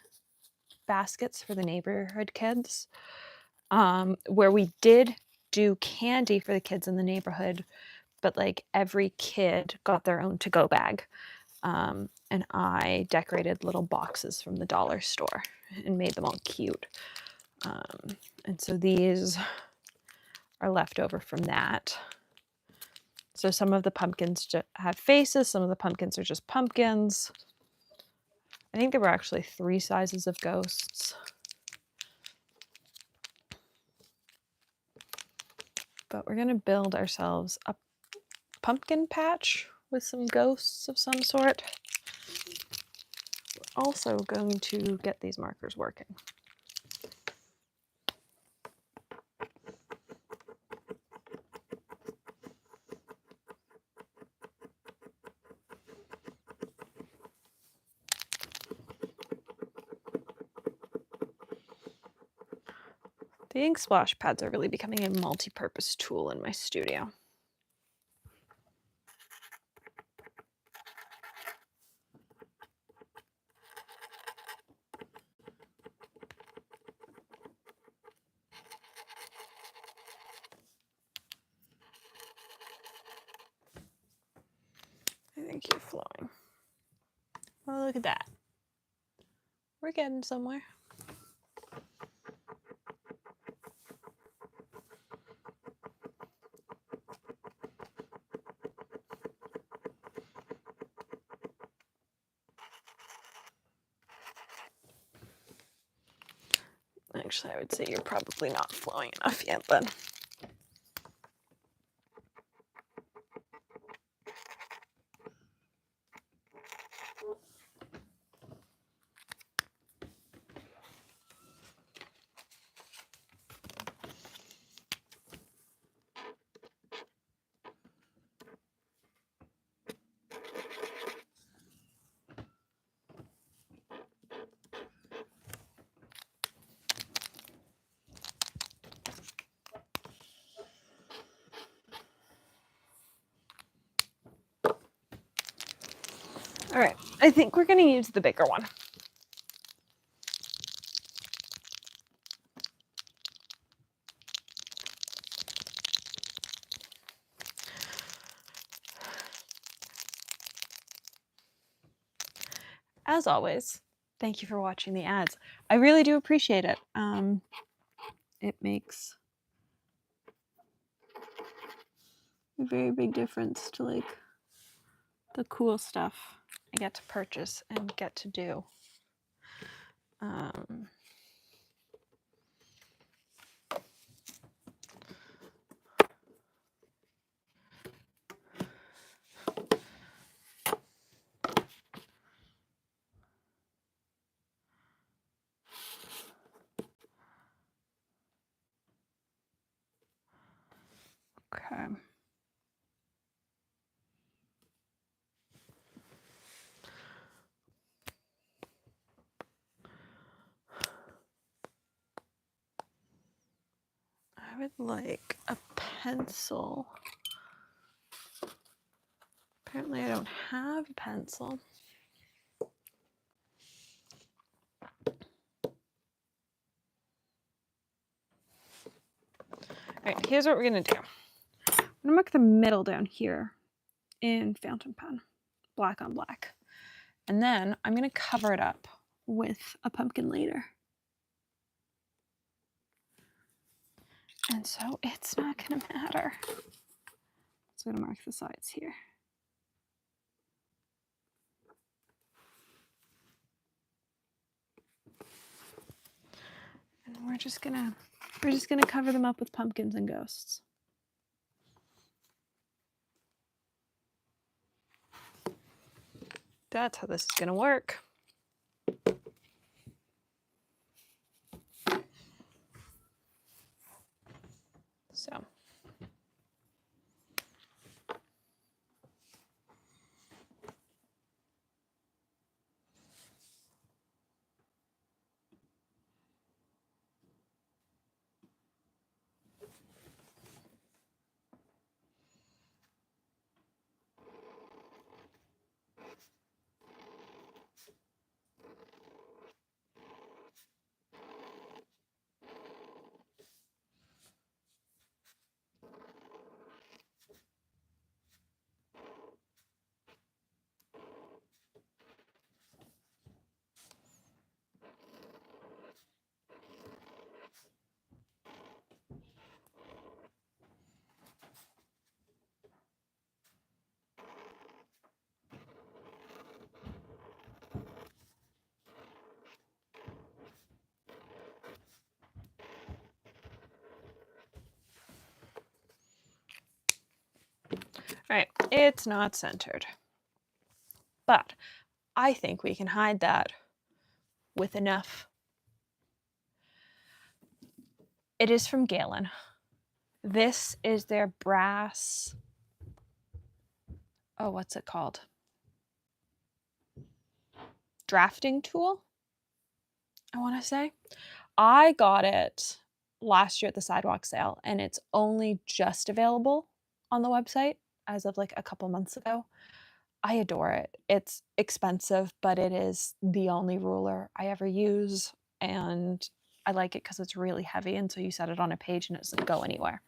baskets for the neighborhood kids, where we did do candy for the kids in the neighborhood, but like every kid got their own to-go bag. And I decorated little boxes from the dollar store and made them all cute. And so these are left over from that. So some of the pumpkins have faces, some of the pumpkins are just pumpkins. I think there were actually 3 sizes of ghosts. But we're gonna build ourselves a pumpkin patch with some ghosts of some sort. We're also going to get these markers working. The ink splash pads are really becoming a multi-purpose tool in my studio. I think you're flowing. Oh, look at that. We're getting somewhere. Actually, I would say you're probably not flowing enough yet, then. All right, I think we're gonna use the bigger one. As always, thank you for watching the ads. I really do appreciate it. It makes a very big difference to like the cool stuff I get to purchase and get to do. Okay. I would like a pencil. Apparently I don't have a pencil. All right, here's what we're gonna do. I'm gonna mark the middle down here in fountain pen, black on black. And then I'm gonna cover it up with a pumpkin later. And so it's not gonna matter. So I'm gonna mark the sides here. And we're just gonna cover them up with pumpkins and ghosts. That's how this is gonna work. So. All right, it's not centered, but I think we can hide that with enough. It is from Galen. This is their brass, oh, what's it called? Drafting tool, I wanna say. I got it last year at the sidewalk sale, and it's only just available on the website as of like a couple months ago. I adore it. It's expensive, but it is the only ruler I ever use, and I like it because it's really heavy, and so you set it on a page and it doesn't go anywhere.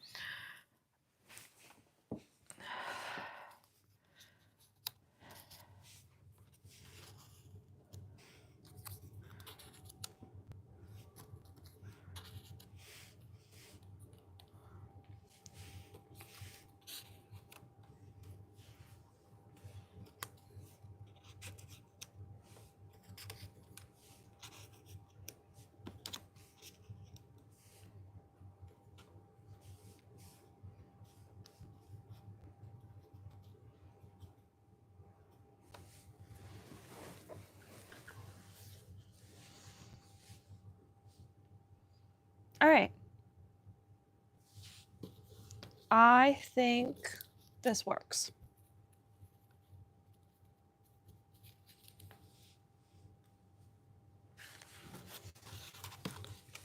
All right. I think this works.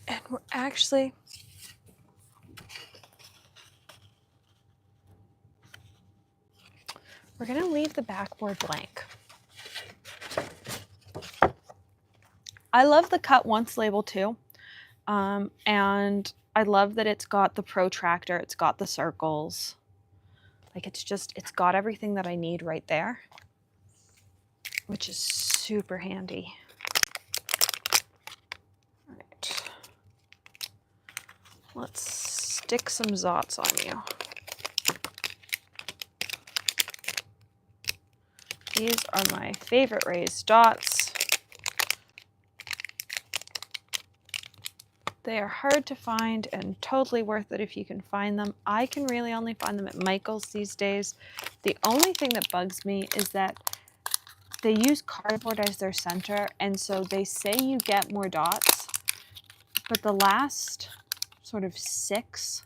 And we're actually gonna leave the backboard blank. I love the cut once label too. And I love that it's got the protractor, it's got the circles. Like it's got everything that I need right there, which is super handy. All right. Let's stick some Zots on you. These are my favorite raised dots. They are hard to find and totally worth it if you can find them. I can really only find them at Michael's these days. The only thing that bugs me is that they use cardboard as their center, and so they say you get more dots, but the last sort of 6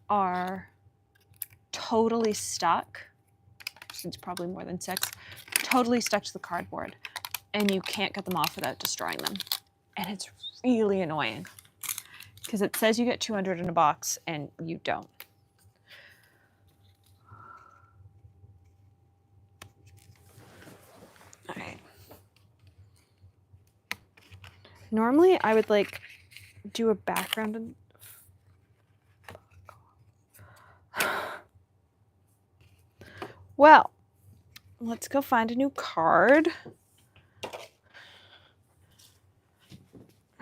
are totally stuck. It's probably more than 6. Totally stuck to the cardboard, and you can't get them off without destroying them. And it's really annoying because it says you get 200 in a box and you don't. All right. Normally I would like do a background and well, let's go find a new card.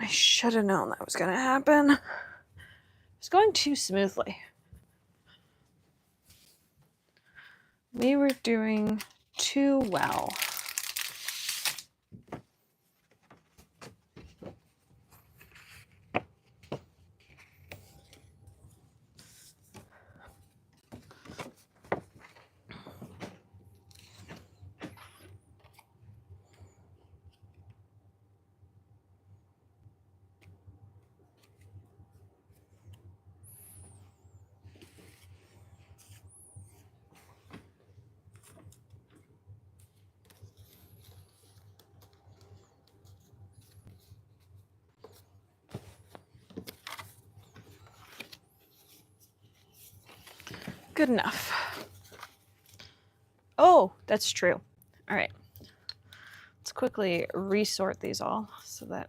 I should have known that was going to happen. It's going too smoothly. We were doing too well. Good enough. Oh, that's true. All right. Let's quickly resort these all so that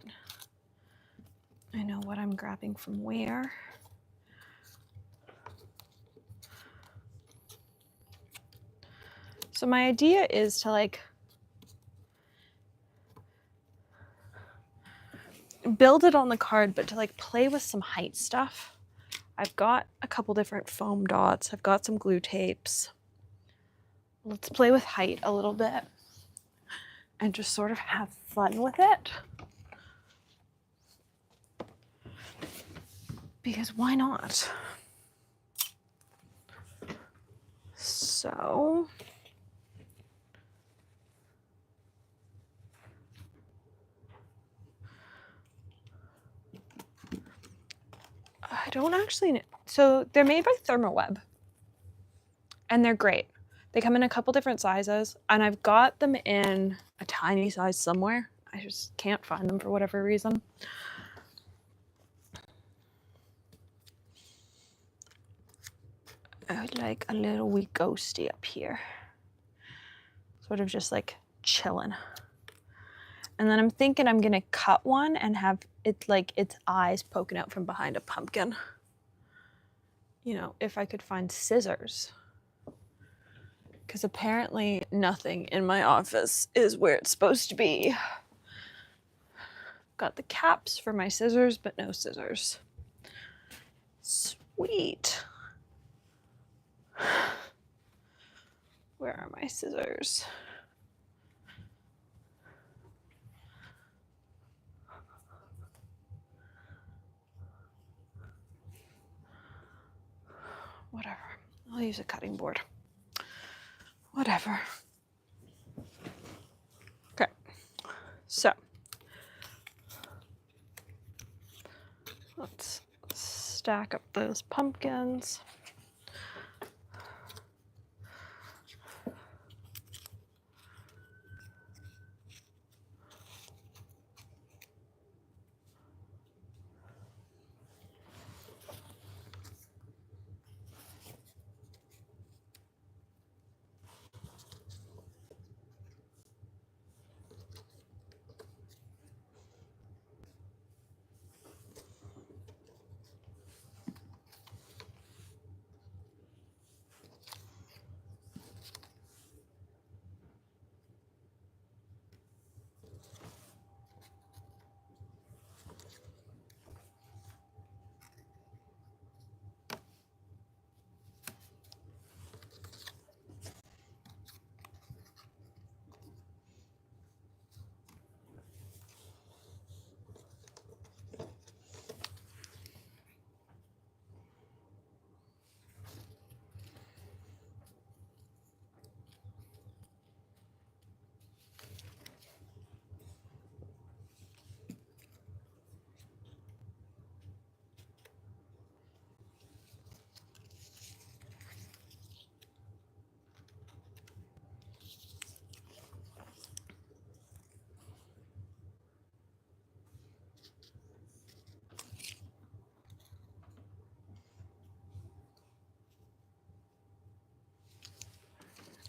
I know what I'm grabbing from where. So my idea is to like build it on the card, but to like play with some height stuff. I've got a couple different foam dots. I've got some glue tapes. Let's play with height a little bit and just sort of have fun with it. Because why not? So I don't actually know. So they're made by ThermoWeb and they're great. They come in a couple different sizes and I've got them in a tiny size somewhere. I just can't find them for whatever reason. I would like a little wee ghosty up here. Sort of just like chilling. And then I'm thinking I'm gonna cut one and have it like its eyes poking out from behind a pumpkin. You know, if I could find scissors. Because apparently nothing in my office is where it's supposed to be. Got the caps for my scissors, but no scissors. Sweet. Where are my scissors? Whatever. I'll use a cutting board. Whatever. Okay. So let's stack up those pumpkins.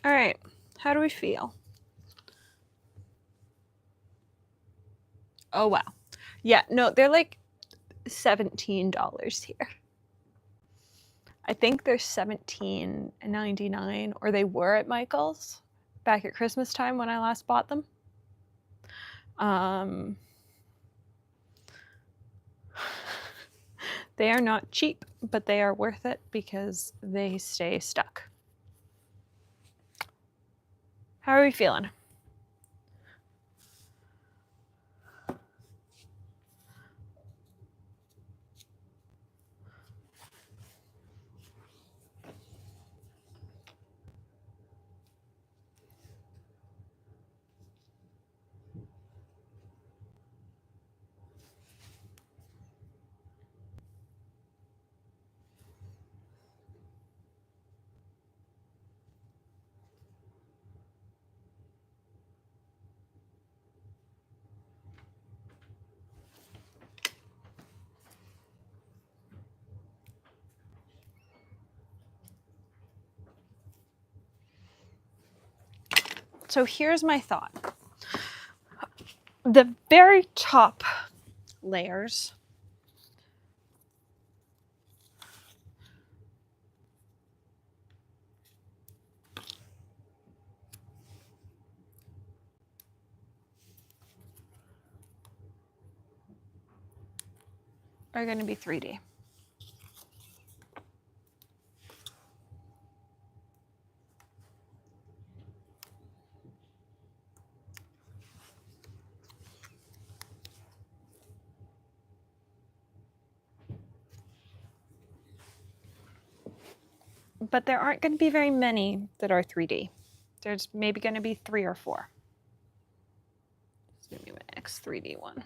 All right, how do we feel? Oh, wow. Yeah, no, they're like $17 here. I think they're $17.99, or they were at Michael's back at Christmas time when I last bought them. They are not cheap, but they are worth it because they stay stuck. How are we feeling? So here's my thought. The very top layers are going to be 3D. But there aren't going to be very many that are 3D. There's maybe going to be 3 or 4. This is going to be my next 3D one.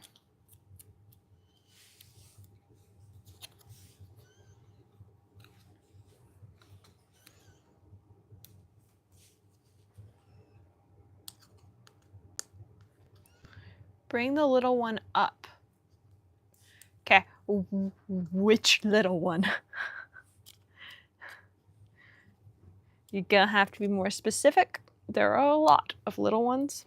Bring the little one up. Okay, which little one? You're gonna have to be more specific. There are a lot of little ones.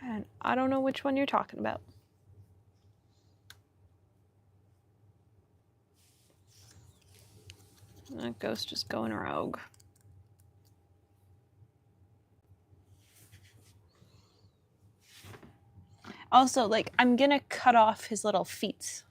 And I don't know which one you're talking about. That ghost is going rogue. Also, like, I'm gonna cut off his little feet.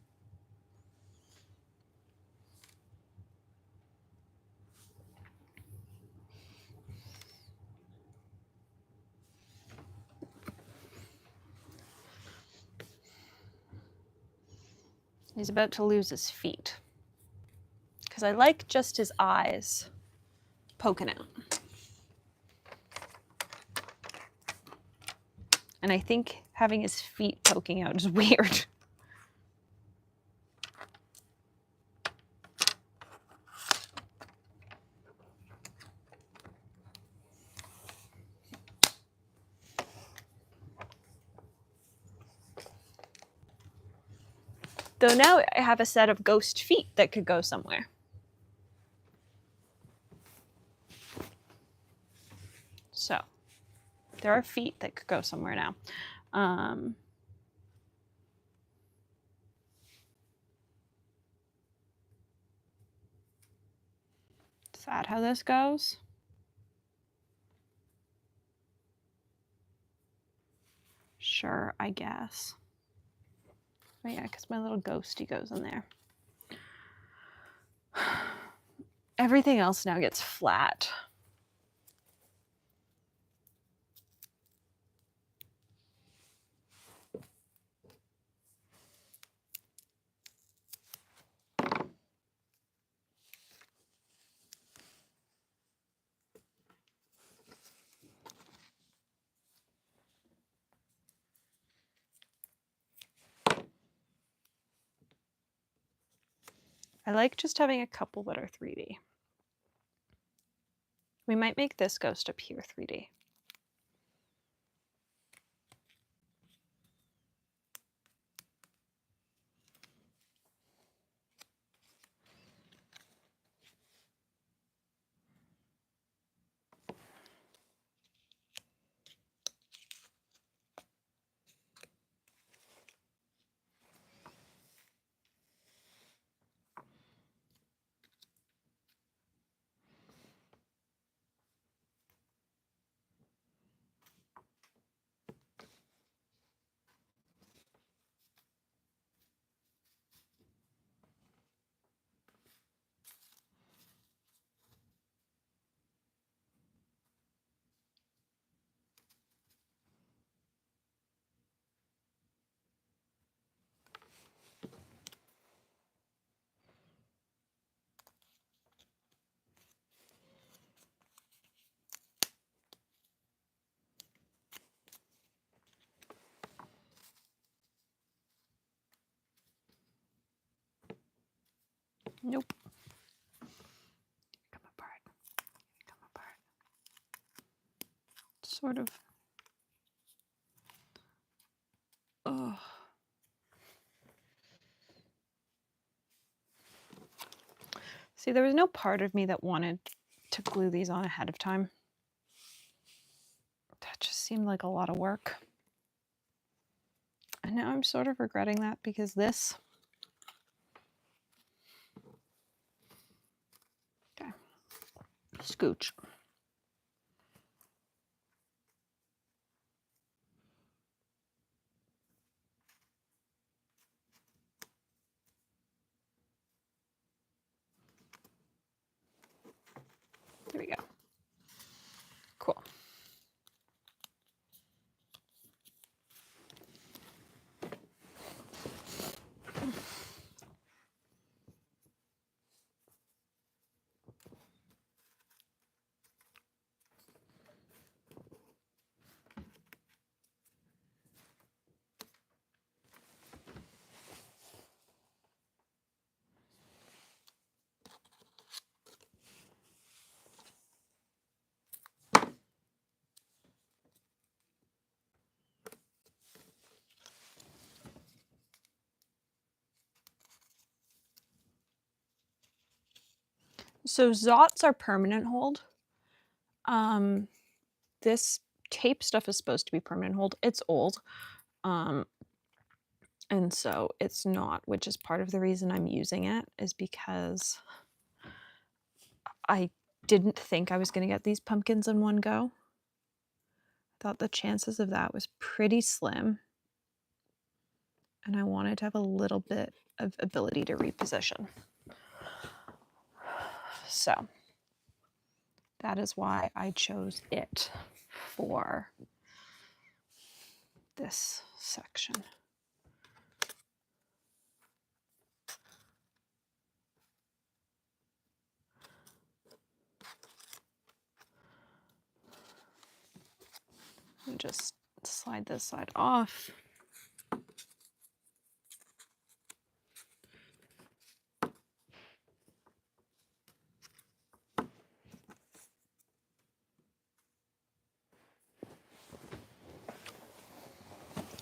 He's about to lose his feet. Because I like just his eyes poking out. And I think having his feet poking out is weird. Though now I have a set of ghost feet that could go somewhere. So there are feet that could go somewhere now. Is that how this goes? Sure, I guess. Oh yeah, because my little ghosty goes in there. Everything else now gets flat. I like just having a couple that are 3D. We might make this ghost up here 3D. Nope. Come apart. Come apart. Sort of. Oh. See, there was no part of me that wanted to glue these on ahead of time. That just seemed like a lot of work. And now I'm sort of regretting that because this. Okay. Scooch. There we go. Cool. So Zots are permanent hold. This tape stuff is supposed to be permanent hold. It's old. And so it's not, which is part of the reason I'm using it, is because I didn't think I was going to get these pumpkins in one go. I thought the chances of that was pretty slim. And I wanted to have a little bit of ability to reposition. So that is why I chose it for this section. And just slide this side off.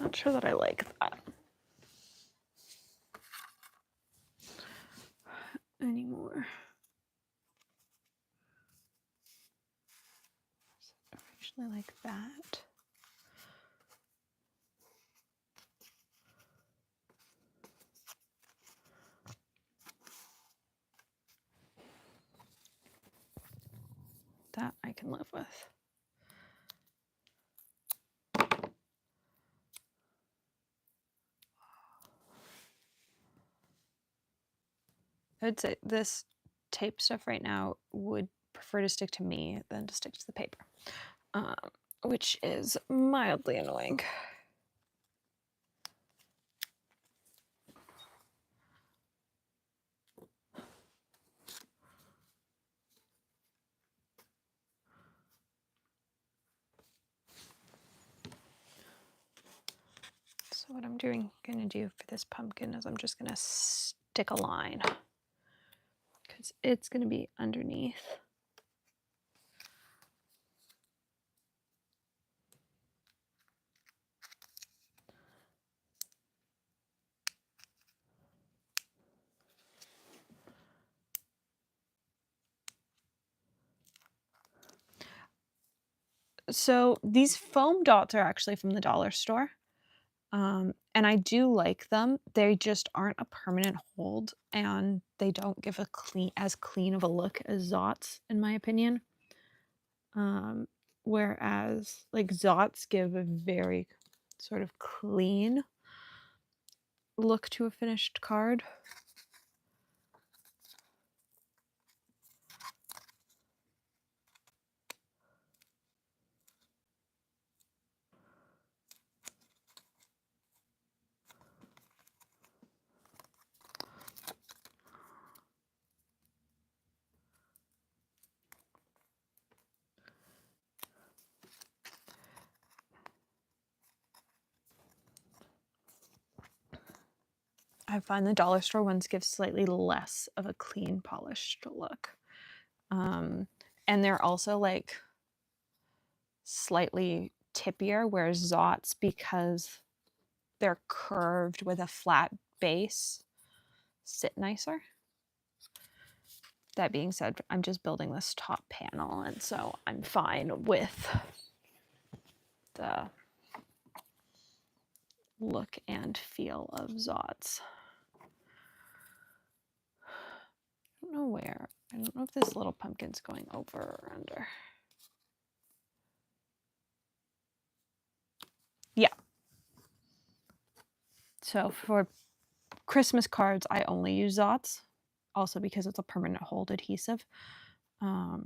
Not sure that I like that anymore. I actually like that. That I can live with. I'd say this tape stuff right now would prefer to stick to me than to stick to the paper, which is mildly annoying. So what I'm going to do for this pumpkin is I'm just going to stick a line because it's going to be underneath. So these foam dots are actually from the dollar store. And I do like them. They just aren't a permanent hold, and they don't give as clean of a look as Zots, in my opinion. Whereas like Zots give a very sort of clean look to a finished card. I find the dollar store ones give slightly less of a clean, polished look. And they're also like slightly tippier, whereas Zots, because they're curved with a flat base, sit nicer. That being said, I'm just building this top panel, and so I'm fine with the look and feel of Zots. I don't know where. I don't know if this little pumpkin's going over or under. Yeah. So for Christmas cards, I only use Zots, also because it's a permanent hold adhesive. For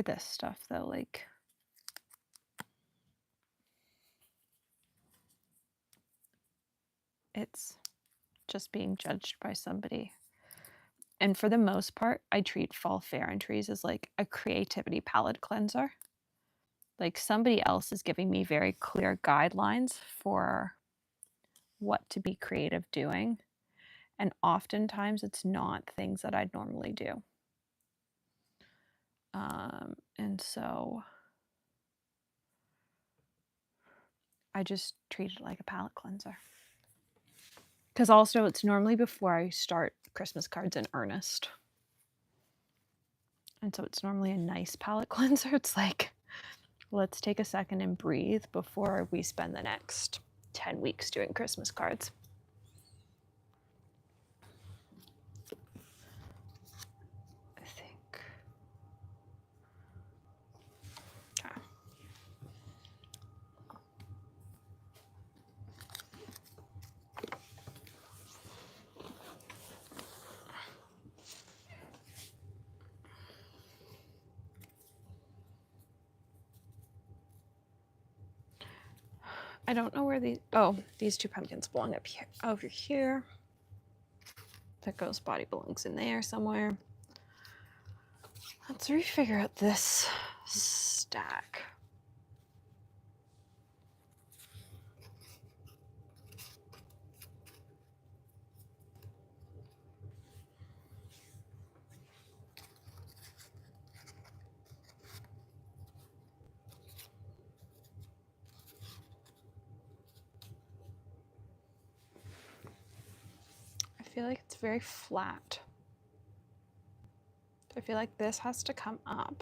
this stuff, though, like, it's just being judged by somebody. And for the most part, I treat fall fair entries as like a creativity palette cleanser. Like somebody else is giving me very clear guidelines for what to be creative doing. And oftentimes it's not things that I'd normally do. And so I just treat it like a palette cleanser. Because also it's normally before I start Christmas cards in earnest. And so it's normally a nice palette cleanser. It's like, let's take a second and breathe before we spend the next 10 weeks doing Christmas cards. I think. Okay. I don't know where these two pumpkins belong up here, over here. That ghost body belongs in there somewhere. Let's refigure out this stack. I feel like it's very flat. I feel like this has to come up.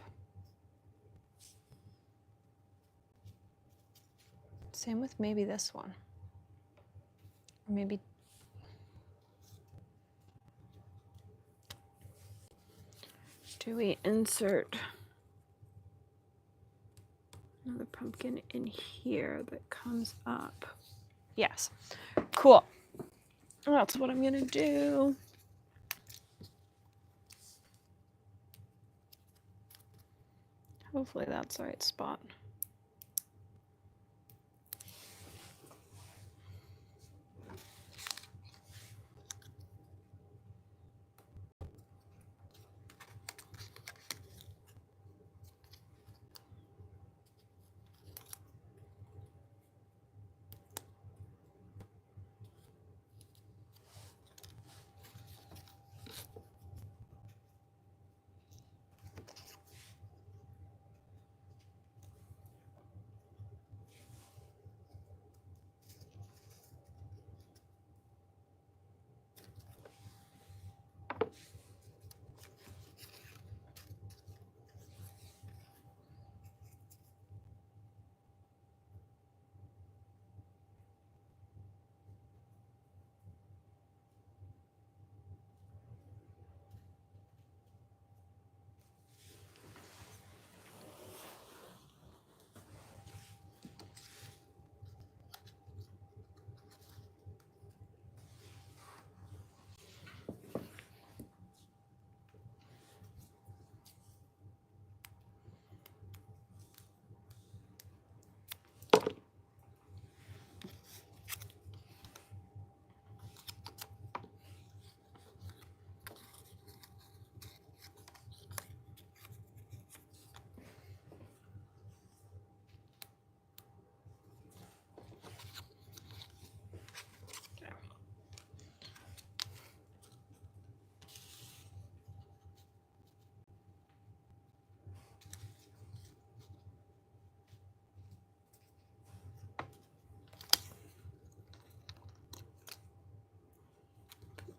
Same with maybe this one. Or maybe. Do we insert another pumpkin in here that comes up? Yes. Cool. That's what I'm gonna do. Hopefully that's the right spot.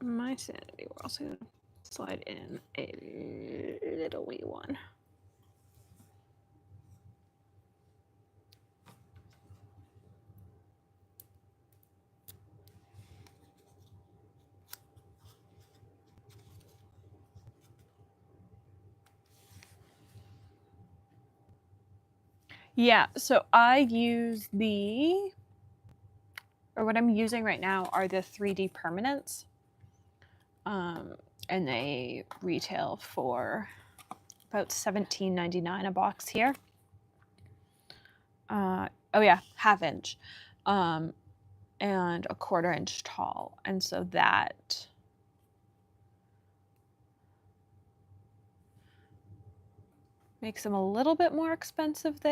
my sanity, we're also going to slide in a little wee one. Yeah, so I use what I'm using right now are the 3D permanents. And they retail for about $17.99 a box here. Oh yeah, 1/2 inch. And a 1/4 inch tall. And so that makes them a little bit more expensive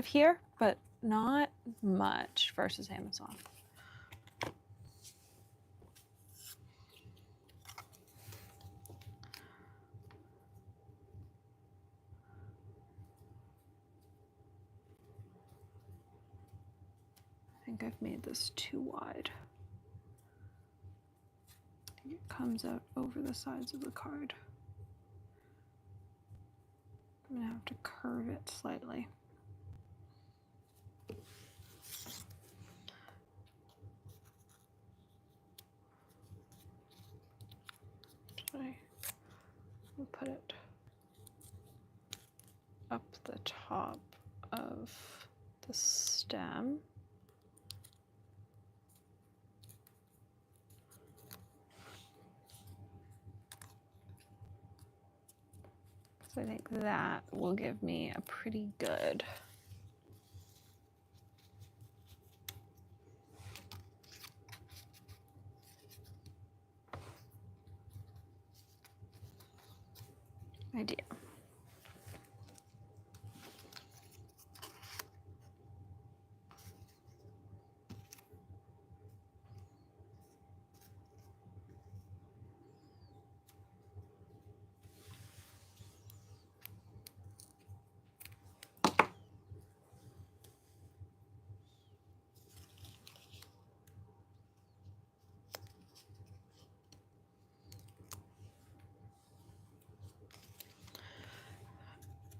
here, but not much versus Amazon. I think I've made this too wide. I think it comes out over the sides of the card. I'm gonna have to curve it slightly. We'll put it up the top of the stem. So I think that will give me a pretty good idea.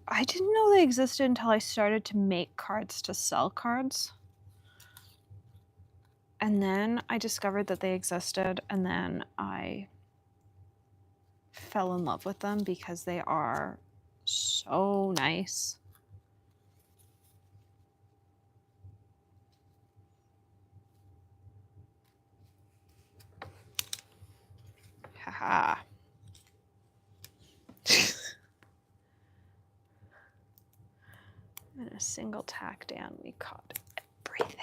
I didn't know they existed until I started to make cards to sell cards. And then I discovered that they existed, and then I fell in love with them because they are so nice. Haha. And a single tack down, we caught everything.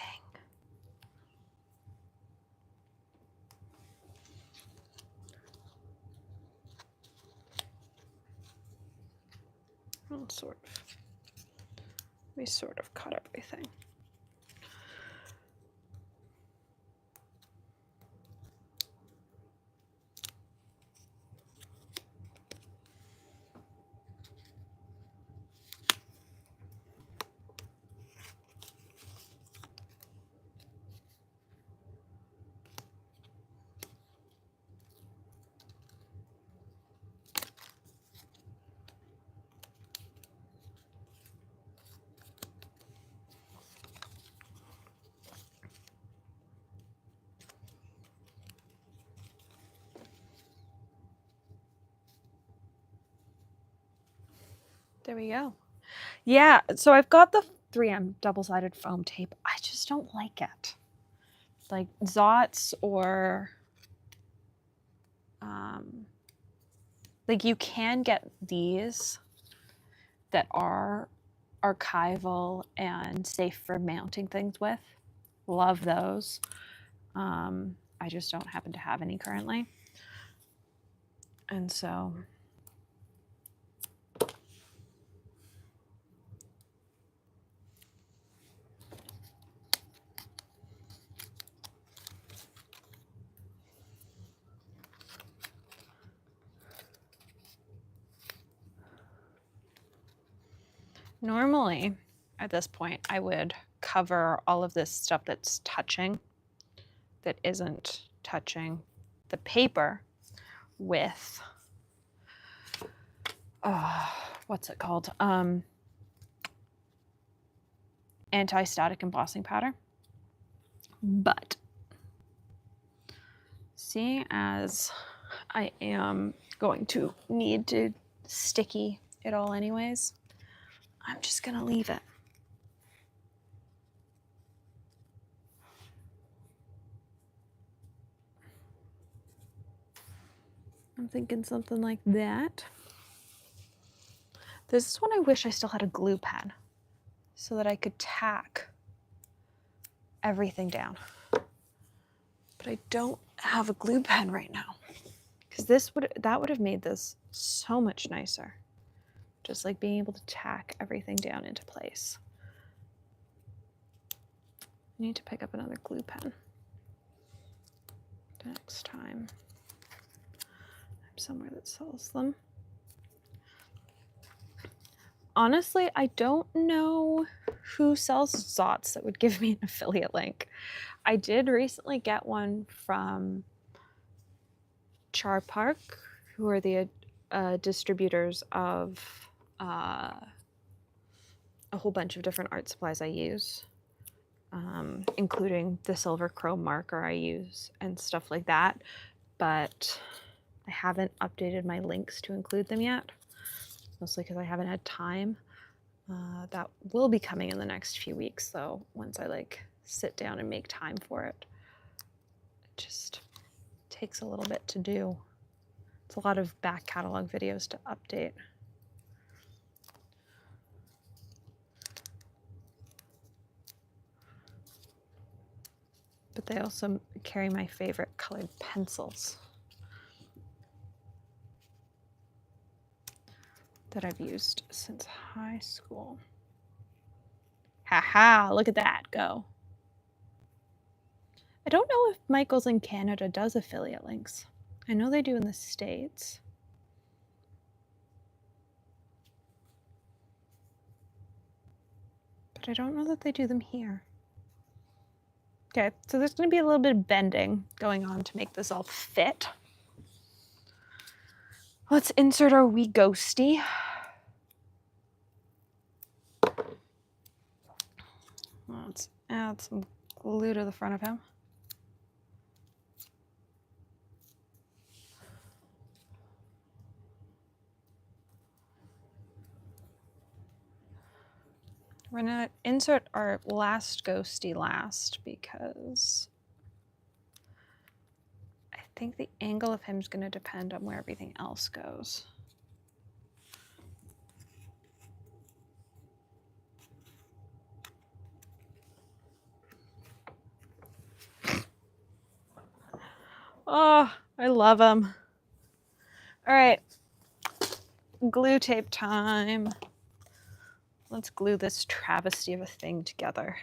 Well, we sort of caught everything. There we go. Yeah, so I've got the 3M double-sided foam tape. I just don't like it. Like Zotz or like you can get these that are archival and safe for mounting things with. Love those. I just don't happen to have any currently. And so normally at this point I would cover all of this stuff that's touching, that isn't touching the paper with, what's it called? Anti-static embossing powder. But seeing as I am going to need to sticky it all anyways, I'm just gonna leave it. I'm thinking something like that. This is when I wish I still had a glue pen so that I could tack everything down. But I don't have a glue pen right now, because that would have made this so much nicer. Just like being able to tack everything down into place. I need to pick up another glue pen next time I'm somewhere that sells them. Honestly, I don't know who sells Zots that would give me an affiliate link. I did recently get one from Char Park, who are the distributors of a whole bunch of different art supplies I use, including the silver chrome marker I use and stuff like that. But I haven't updated my links to include them yet, mostly because I haven't had time. That will be coming in the next few weeks, though, once I like sit down and make time for it. It just takes a little bit to do. It's a lot of back catalog videos to update. But they also carry my favorite colored pencils that I've used since high school. Haha, look at that go. I don't know if Michaels in Canada does affiliate links. I know they do in the States. But I don't know that they do them here. Okay, so there's going to be a little bit of bending going on to make this all fit. Let's insert our wee ghosty. Let's add some glue to the front of him. We're gonna insert our last ghosty last, because I think the angle of him is gonna depend on where everything else goes. Oh, I love him. All right, glue tape time. Let's glue this travesty of a thing together.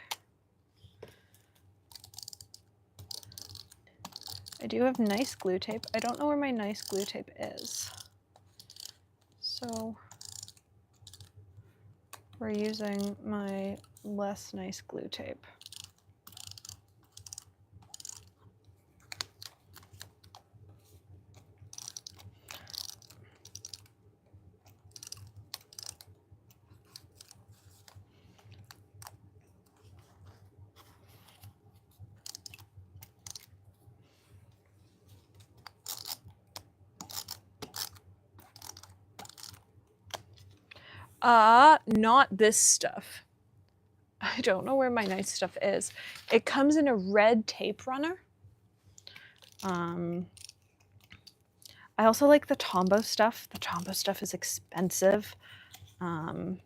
I do have nice glue tape. I don't know where my nice glue tape is. So we're using my less nice glue tape. Not this stuff. I don't know where my nice stuff is. It comes in a red tape runner. I also like the Tombow stuff. The Tombow stuff is expensive. But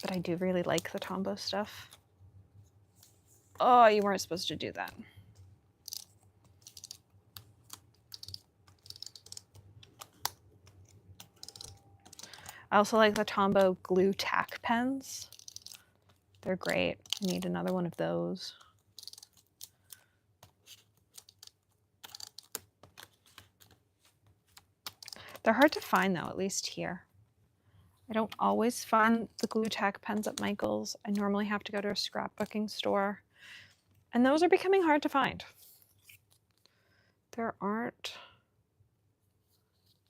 I do really like the Tombow stuff. Oh, you weren't supposed to do that. I also like the Tombow glue tack pens. They're great. I need another one of those. They're hard to find though, at least here. I don't always find the glue tack pens at Michael's. I normally have to go to a scrapbooking store, and those are becoming hard to find. there aren't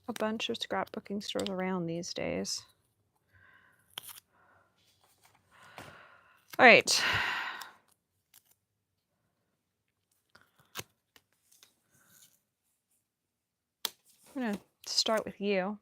a bunch of scrapbooking stores around these days. All right. I'm going to start with you.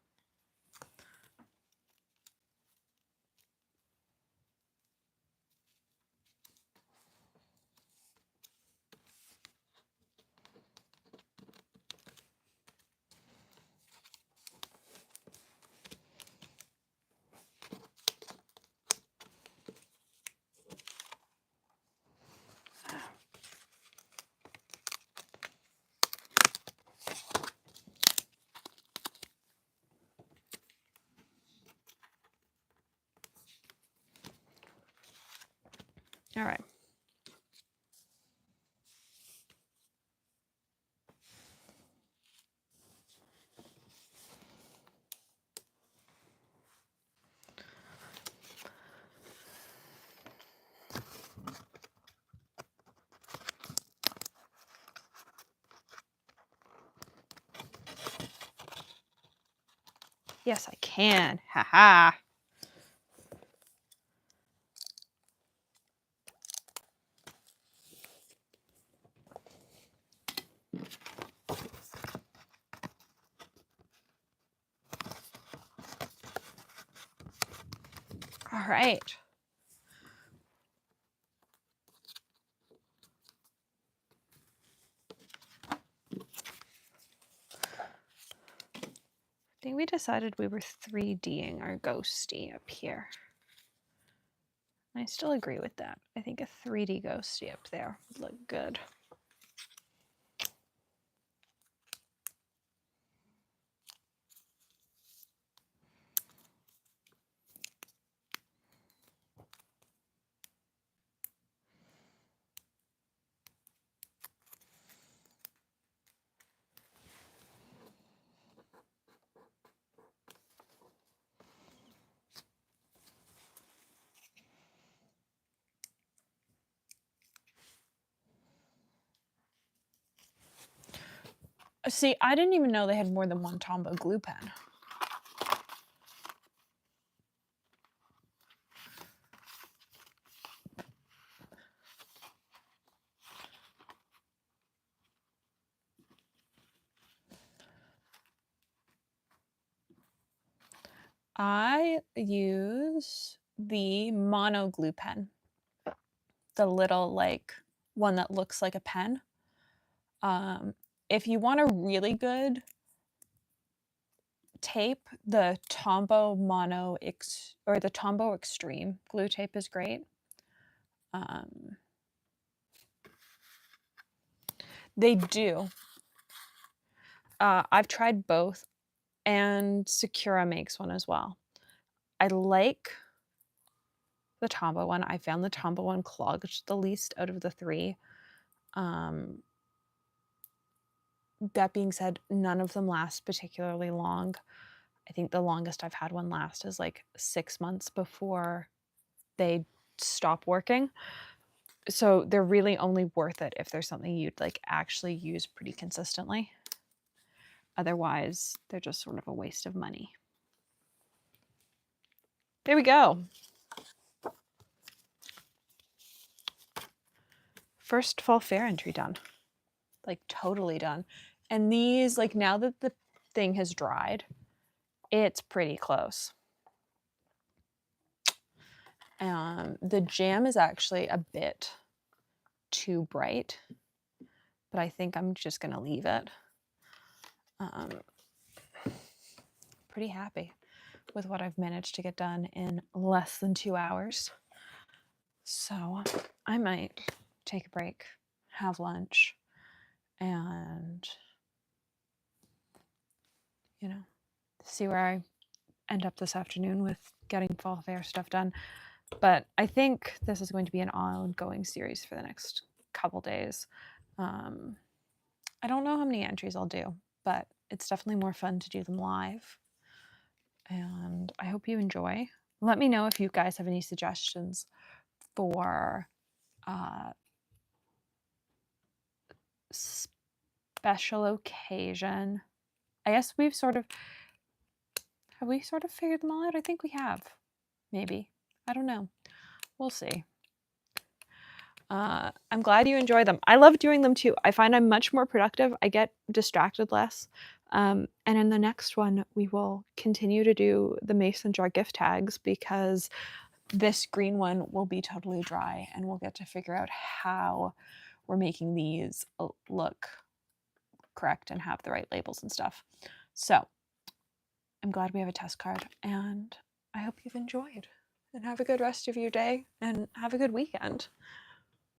All right. Yes, I can. Ha. All right. I think we decided we were 3Ding our ghosty up here. I still agree with that. I think a 3D ghosty up there would look good. See, I didn't even know they had more than one Tombow glue pen. I use the mono glue pen, the little like one that looks like a pen. If you want a really good tape, the Tombow Mono X or the Tombow Extreme glue tape is great. They do. I've tried both, and Sakura makes one as well. I like the Tombow one. I found the Tombow one clogged the least out of the three. That being said, none of them last particularly long. I think the longest I've had one last is like 6 months before they stop working. So they're really only worth it if there's something you'd like actually use pretty consistently. Otherwise, they're just sort of a waste of money. There we go. First fall fair entry done. Like totally done. And these, like now that the thing has dried, it's pretty close. The jam is actually a bit too bright, but I think I'm just gonna leave it. Pretty happy with what I've managed to get done in less than 2 hours. So I might take a break, have lunch, and see where I end up this afternoon with getting fall fair stuff done. But I think this is going to be an ongoing series for the next couple days. I don't know how many entries I'll do, but it's definitely more fun to do them live. And I hope you enjoy. Let me know if you guys have any suggestions for special occasion. I guess have we sort of figured them all out? I think we have. Maybe. I don't know. We'll see. I'm glad you enjoy them. I love doing them too. I find I'm much more productive. I get distracted less. And in the next one, we will continue to do the mason jar gift tags because this green one will be totally dry and we'll get to figure out how we're making these look correct and have the right labels and stuff. So I'm glad we have a test card and I hope you've enjoyed and have a good rest of your day and have a good weekend.